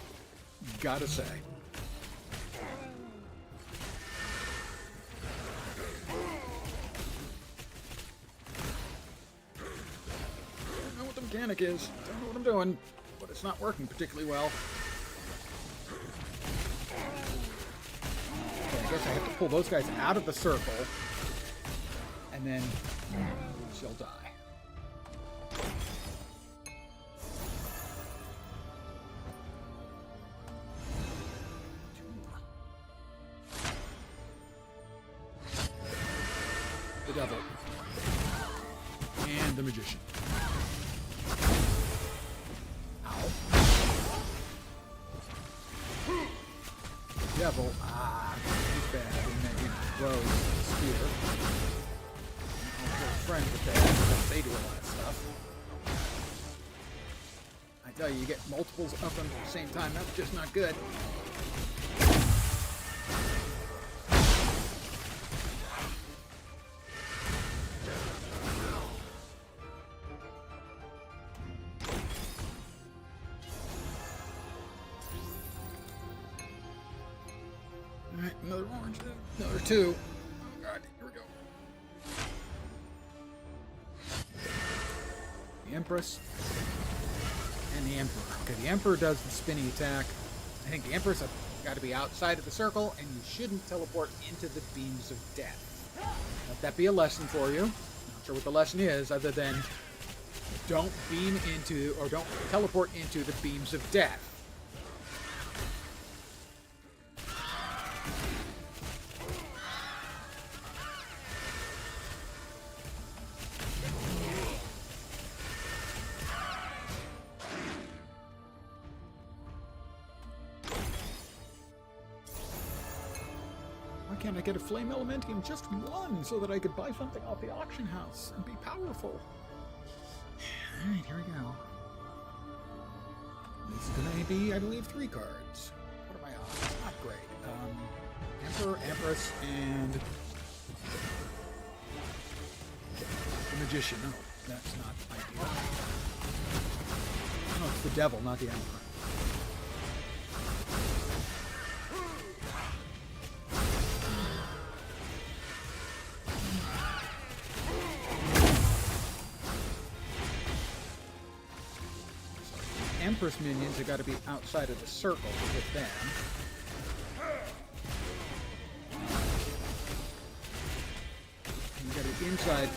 Gotta say. Don't know what the mechanic is. Don't know what I'm doing. But it's not working particularly well. Okay, I guess I have to pull those guys out of the circle. And then she'll die. the Magician. Ow. Devil. Ah, he's bad. And then he throws the spear. I'm friends with that because they do a lot of stuff. I tell you, you get multiples of them at the same time. That's just not good. Alright, another orange, another two. Oh God, here we go. The Empress and the Emperor. Okay, the Emperor does the spinny attack. I think the Empress got to be outside of the circle, and you shouldn't teleport into the beams of death. Let that be a lesson for you. Not sure what the lesson is, other than don't beam into, or don't teleport into the beams of death. Can I get a Flame Elementium, just one, so that I could buy something off the auction house and be powerful? Alright, here we go. This is going to be, I believe, 3 cards. What are my odds? Not great. Emperor, Empress, and the Magician. No, that's not ideal. No, it's the Devil, not the Emperor. Empress minions have got to be outside of the circle with them. And you got to be inside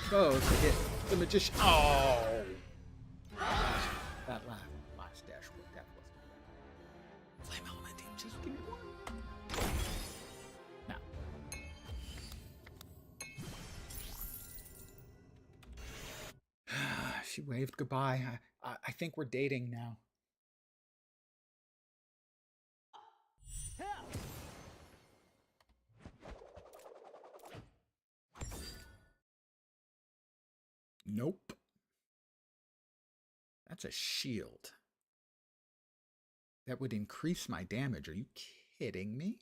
those to hit the Magician. Oh! That last dash worked. That wasn't bad. Flame Elementium, just give me one. Now. She waved goodbye. I think we're dating now. Nope. That's a shield. That would increase my damage. Are you kidding me?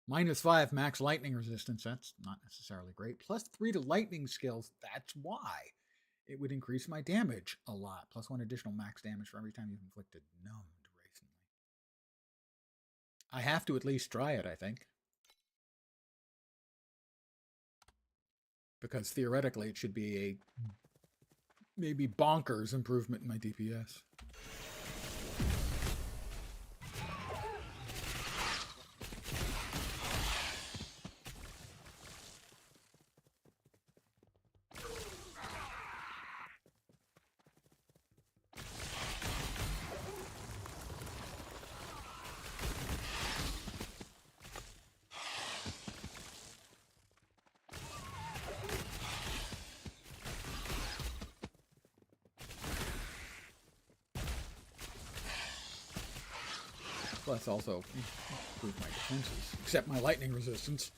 -5 max lightning resistance. That's not necessarily great. +3 to lightning skills. That's why. It would increase my damage a lot. +1 additional max damage for every time you've inflicted numbed recently. I have to at least try it, I think. Because theoretically it should be a maybe bonkers improvement in my DPS. Plus also improve my defenses, except my lightning resistance.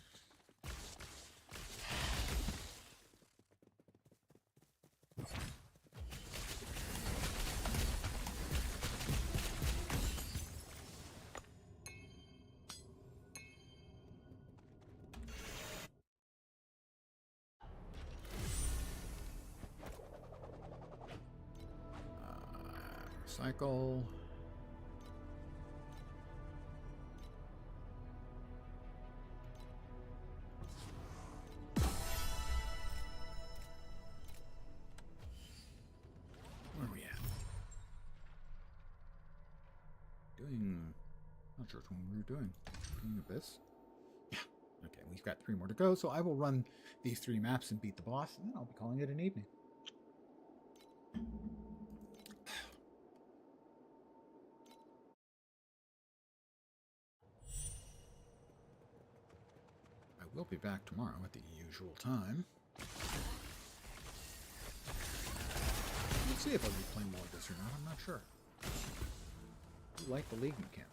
Cycle. Not sure which one we were doing. Doing Abyss? Yeah. Okay, we've got 3 more to go, so I will run these 3 maps and beat the boss, and then I'll be calling it an evening. I will be back tomorrow at the usual time. see if I'll be playing more of this or not. I'm not sure. I like the League mechanic.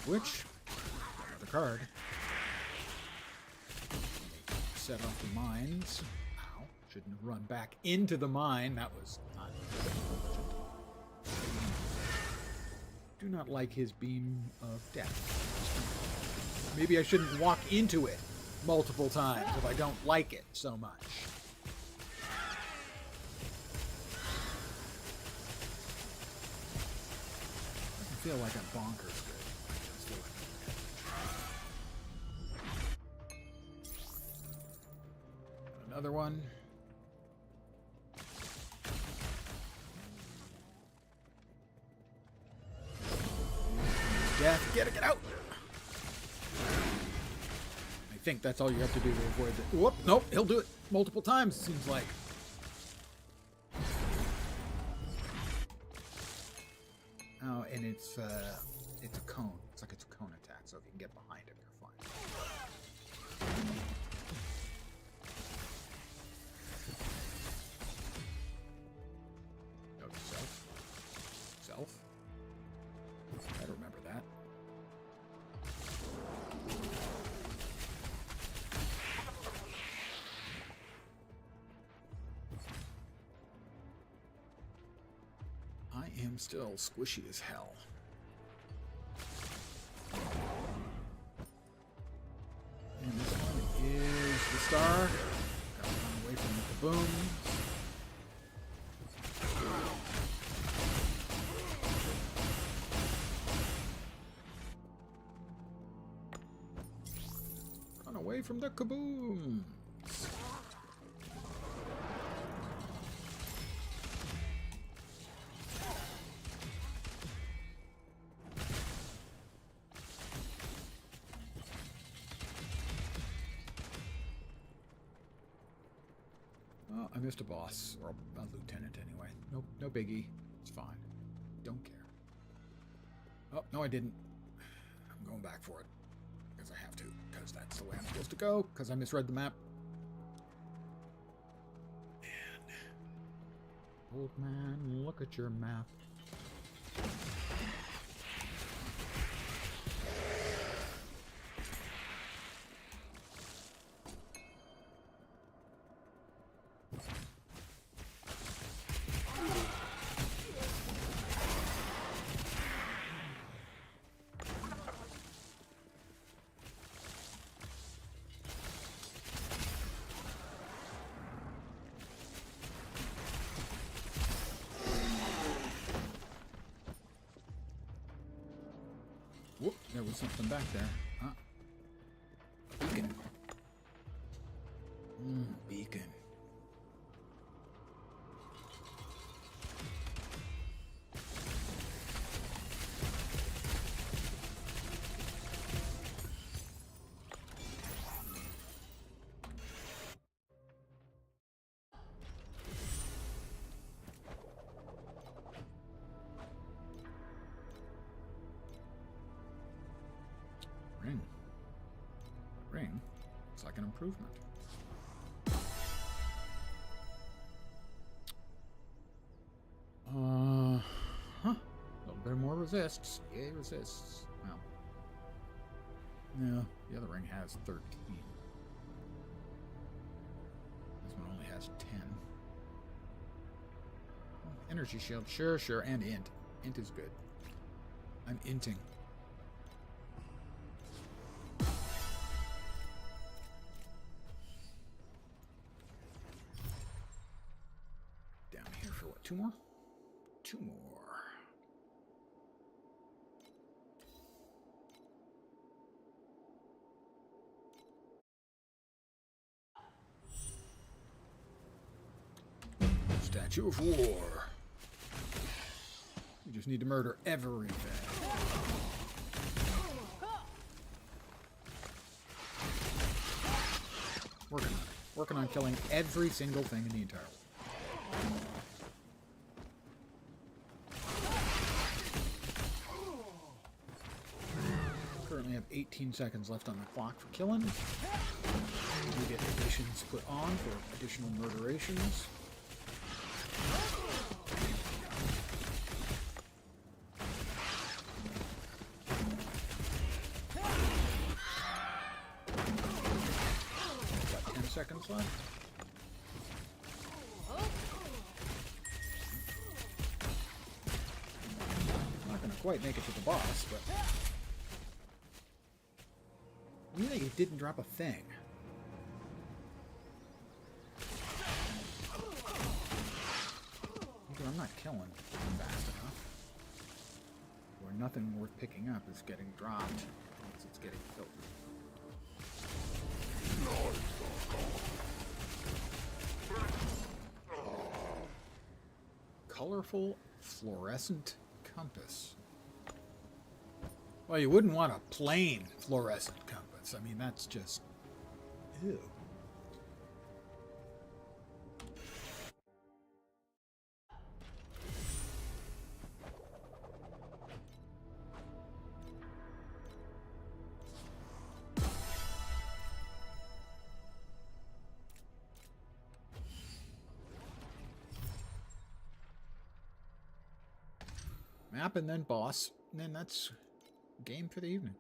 Which, another card. Set off the mines. Ow. Shouldn't have run back into the mine. That was not intelligent. Do not like his beam of death. Maybe I shouldn't walk into it multiple times if I don't like it so much. I feel like I'm bonkers good. Another one. Death. Get out! I think that's all you have to do to avoid it. Whoop! Nope, he'll do it multiple times, it seems like. Oh, and it's a cone. It's like it's a cone attack, so if you can get behind him, you're fine. Oh, self? I don't remember that. I am still squishy as hell. And this one is the star. Gotta run away from the kaboom. Run away from the kaboom. I missed a boss, or a lieutenant anyway. No biggie. It's fine. Don't care. Oh, no I didn't. I'm going back for it. Because I have to. Because that's the way I'm supposed to go. Because I misread the map. And... old man, look at your map. Whoop, there was something back there. Huh? Beacon. Beacon. Ring. It's like an improvement. A little bit more resists. Yay, resists. Well. No, the other ring has 13. This one only has 10. Energy shield. Sure. And int. Int is good. I'm inting. Two more? Two more. Statue of War. You just need to murder everything. Working on killing every single thing in the entire world. Currently have 18 seconds left on the clock for killing. We get additions put on for additional murderations. Got 10 seconds left. Not gonna quite make it to the boss, but really, it didn't drop a thing. I'm not killing fast enough. Or nothing worth picking up is getting dropped once it's getting killed. Colorful fluorescent compass. Well, you wouldn't want a plain fluorescent compass. I mean, that's just... ew. Map and then boss, and then that's game for the evening.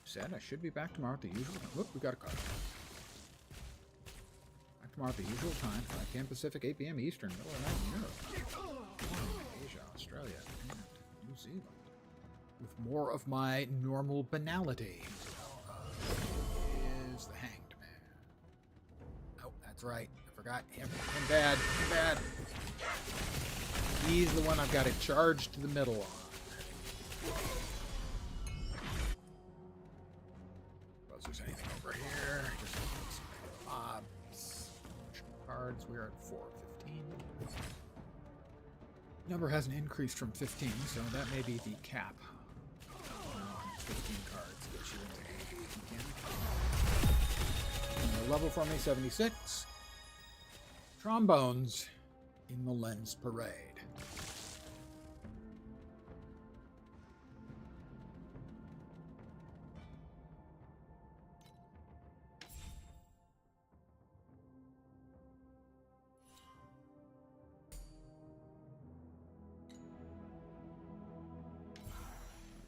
Said I should be back tomorrow at the usual time. Look, we got a card. Back tomorrow at the usual time, 5 p.m. Pacific, 8 p.m. Eastern, middle of the night in Europe. Asia, Australia, and New Zealand. With more of my normal banality. Is the Hanged Man. Oh, that's right. I forgot him. I'm bad. I'm bad. He's the one I've got to charge to the middle on. Well, there's anything over here. Just some mobs. Cards. We're at 415. Number hasn't increased from 15, so that may be the cap. 15 cards get you into again. And level for me 76. Trombones in the Lens Parade.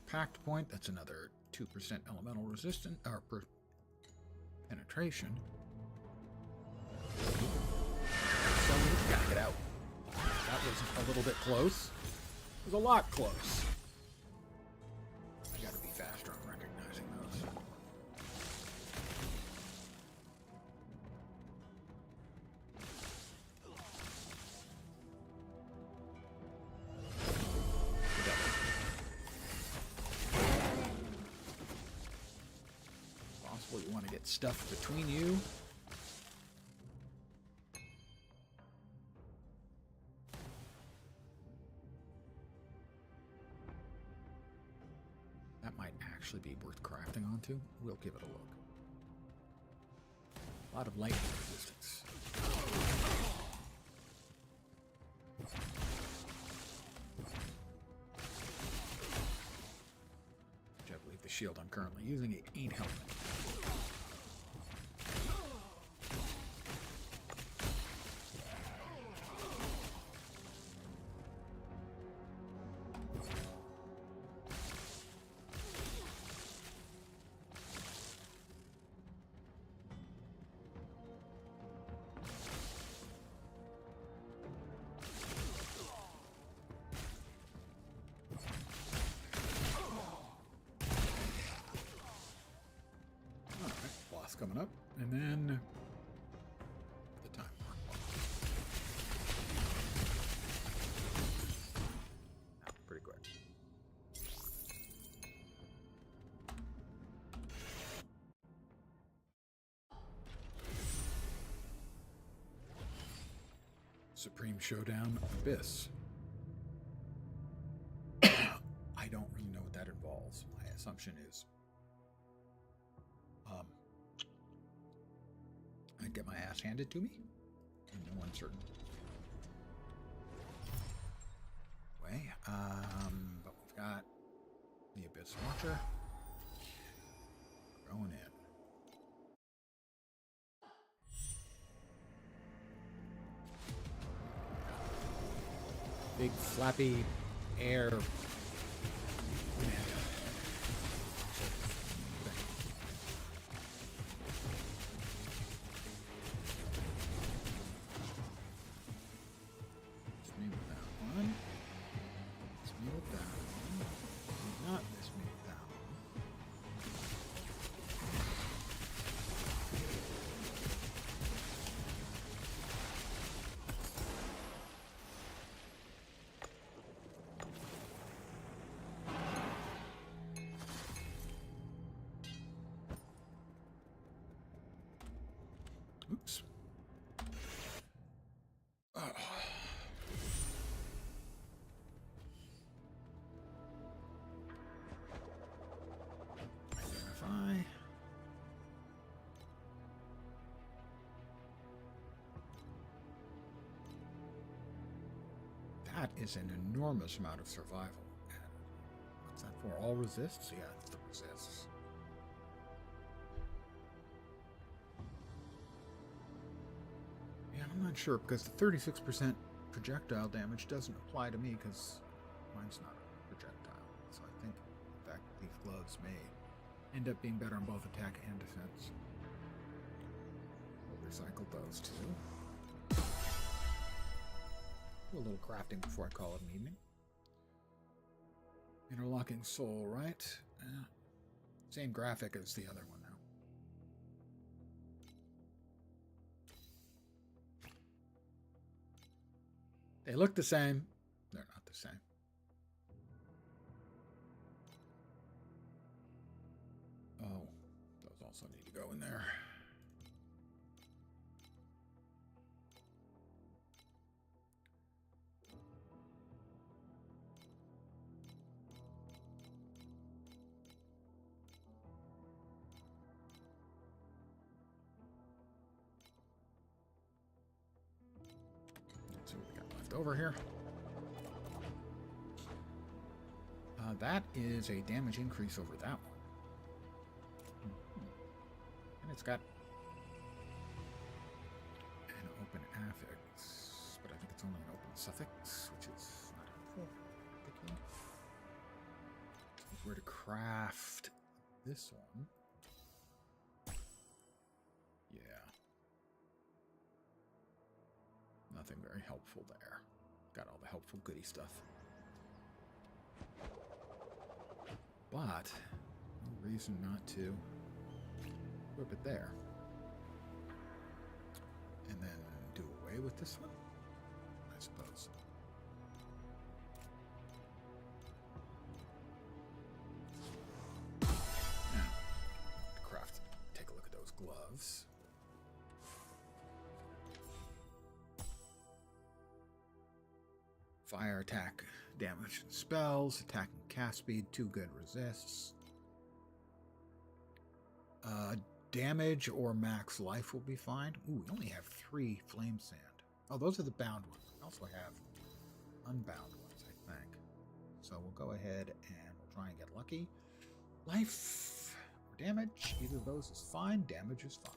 Pact point, that's another 2% elemental resistance, or penetration. So gotta get out. That was a little bit close. It was a lot close. I gotta be faster on recognizing those. You want to get stuff between you. That might actually be worth crafting onto. We'll give it a look. A lot of lightning resistance. Which I believe the shield I'm currently using it ain't helping. Coming up, and then the time mark. Oh, pretty quick. Supreme Showdown Abyss. I don't really know what that involves. My assumption is I'd get my ass handed to me in no uncertain way. But we've got the Abyss Watcher. Going in. Big flappy air. Oops. Identify. That is an enormous amount of survival. What's that for? All resists? Yeah, it's the resists. I'm not sure, because the 36% projectile damage doesn't apply to me, because mine's not a projectile. So I think, in fact, these gloves may end up being better on both attack and defense. We'll recycle those too. Do a little crafting before I call it an evening. Interlocking soul, right? Same graphic as the other one now. They look the same. They're not the same. Oh, those also need to go in there. Let's see what we got left over here. That is a damage increase over that one. And it's got an open affix, but I think it's only an open suffix, which is not helpful. So if we're to craft this one, yeah, nothing very helpful there. Got all the helpful goody stuff. But no reason not to whip it there. And then do away with this one, I suppose. Now, craft, take a look at those gloves. Fire attack, damage and spells, attack and cast speed, 2 good resists. Damage or max life will be fine. Ooh, we only have 3 flame sand. Oh, those are the bound ones. We also have unbound ones, I think. So we'll go ahead and we'll try and get lucky. Life or damage, either of those is fine. Damage is fine.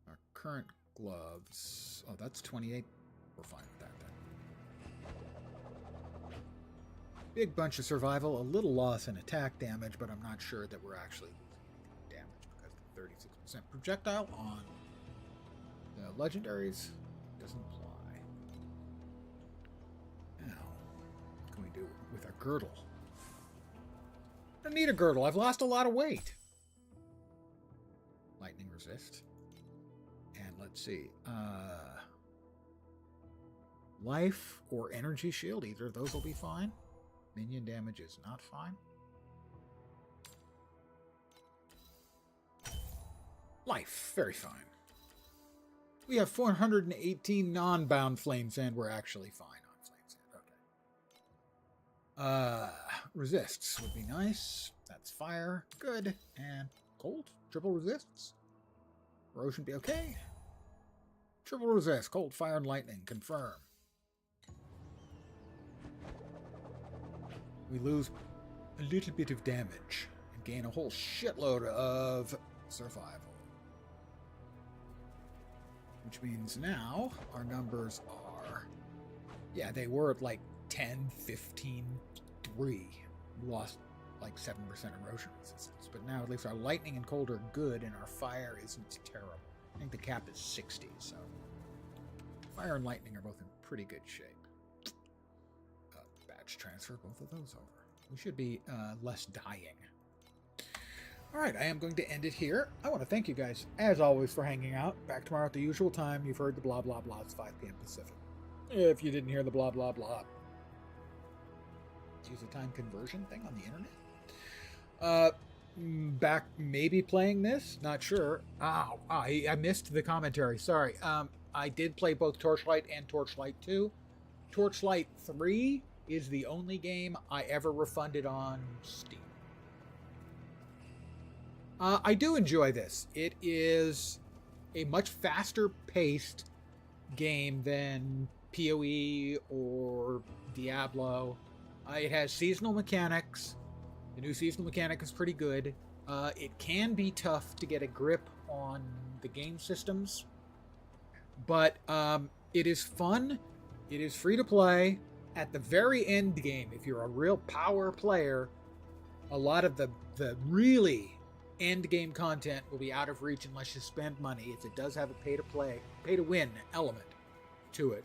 Our current gloves. Oh, that's 28. We're fine with that then. Big bunch of survival, a little loss in attack damage, but I'm not sure that we're actually losing damage because the 36% projectile on the legendaries doesn't apply. Now, what can we do with our girdle? I don't need a girdle. I've lost a lot of weight. Lightning resist. And let's see. Life or energy shield. Either of those will be fine. Minion damage is not fine. Life. Very fine. We have 418 non-bound flame sand. We're actually fine on flame sand. Okay. resists would be nice. That's fire. Good. And cold. Triple resists. Erosion be okay. Triple resist. Cold, fire, and lightning. Confirm. We lose a little bit of damage and gain a whole shitload of survival. Which means now our numbers are... Yeah, they were at like 10, 15, 3. We lost like 7% erosion resistance. But now at least our lightning and cold are good and our fire isn't terrible. I think the cap is 60, so... Fire and lightning are both in pretty good shape. Batch transfer both of those over. We should be less dying. Alright, I am going to end it here. I want to thank you guys, as always, for hanging out. Back tomorrow at the usual time. You've heard the blah blah blah. It's 5 p.m. Pacific. If you didn't hear the blah blah blah, use a time conversion thing on the internet. Back maybe playing this? Not sure. I missed the commentary. Sorry. I did play both Torchlight and Torchlight 2. Torchlight 3 is the only game I ever refunded on Steam. I do enjoy this. It is a much faster paced game than PoE or Diablo. It has seasonal mechanics. The new seasonal mechanic is pretty good. It can be tough to get a grip on the game systems, but it is fun. It is free to play. At the very end game, if you're a real power player, a lot of the really end game content will be out of reach unless you spend money. It does have a pay to win element to it.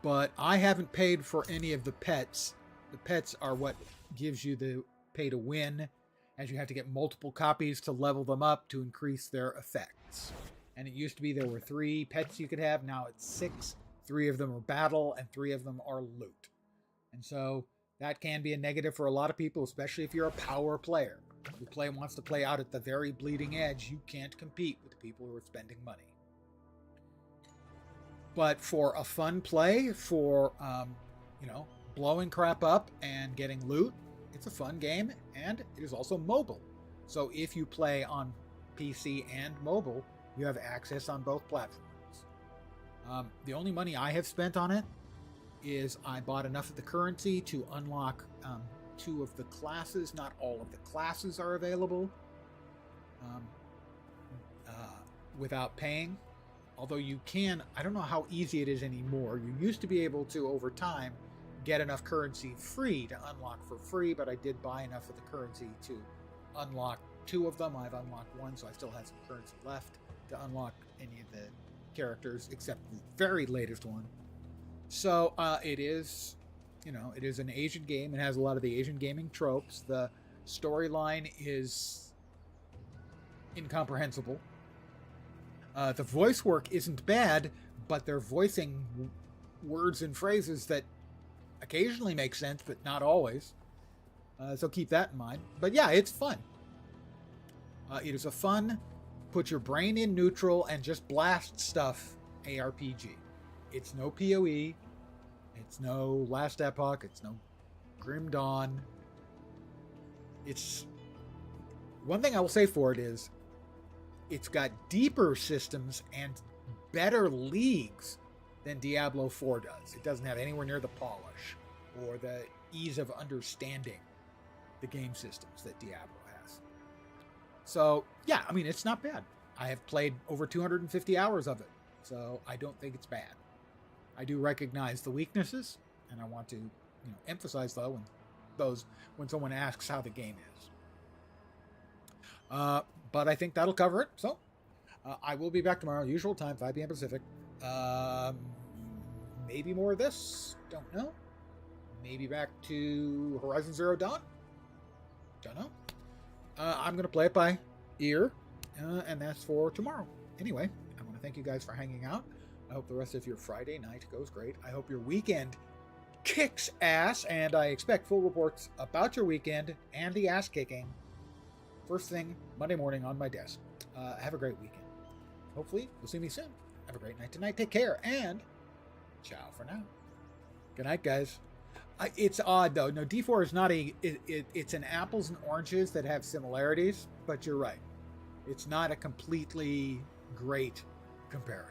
But I haven't paid for any of the pets. The pets are what gives you the pay to win, as you have to get multiple copies to level them up to increase their effects. And it used to be there were 3 pets you could have. Now it's 6. 3 of them are battle and 3 of them are loot. And so that can be a negative for a lot of people, especially if you're a power player who wants to play out at the very bleeding edge. You can't compete with the people who are spending money. But for a fun play, for blowing crap up and getting loot, it's a fun game, and it is also mobile. So if you play on PC and mobile, you have access on both platforms. The only money I have spent on it is I bought enough of the currency to unlock 2 of the classes. Not all of the classes are available without paying. Although you can, I don't know how easy it is anymore. You used to be able to, over time, get enough currency free to unlock for free, but I did buy enough of the currency to unlock 2 of them. I've unlocked 1, so I still have some currency left to unlock any of the characters, except the very latest one. So it is an Asian game. It has a lot of the Asian gaming tropes. The storyline is incomprehensible. The voice work isn't bad, but they're voicing words and phrases that occasionally make sense, but not always. So keep that in mind. But yeah, it's fun. It is a fun, put your brain in neutral and just blast stuff ARPG. It's no PoE. It's no Last Epoch. It's no Grim Dawn. It's... One thing I will say for it is, it's got deeper systems and better leagues than Diablo 4 does. It doesn't have anywhere near the polish or the ease of understanding the game systems that Diablo has. So, yeah, I mean, it's not bad. I have played over 250 hours of it, so I don't think it's bad. I do recognize the weaknesses, and I want to emphasize, though, when someone asks how the game is. But I think that'll cover it. So, I will be back tomorrow, usual time, 5 p.m. Pacific. Maybe more of this. Don't know. Maybe back to Horizon Zero Dawn. Don't know. I'm going to play it by ear, and that's for tomorrow. Anyway, I want to thank you guys for hanging out. I hope the rest of your Friday night goes great. I hope your weekend kicks ass, and I expect full reports about your weekend and the ass kicking first thing Monday morning on my desk. Have a great weekend. Hopefully, you'll see me soon. Have a great night tonight. Take care, and ciao for now. Good night, guys. It's odd though. No, D4 is not it's an apples and oranges that have similarities, but you're right. It's not a completely great comparison.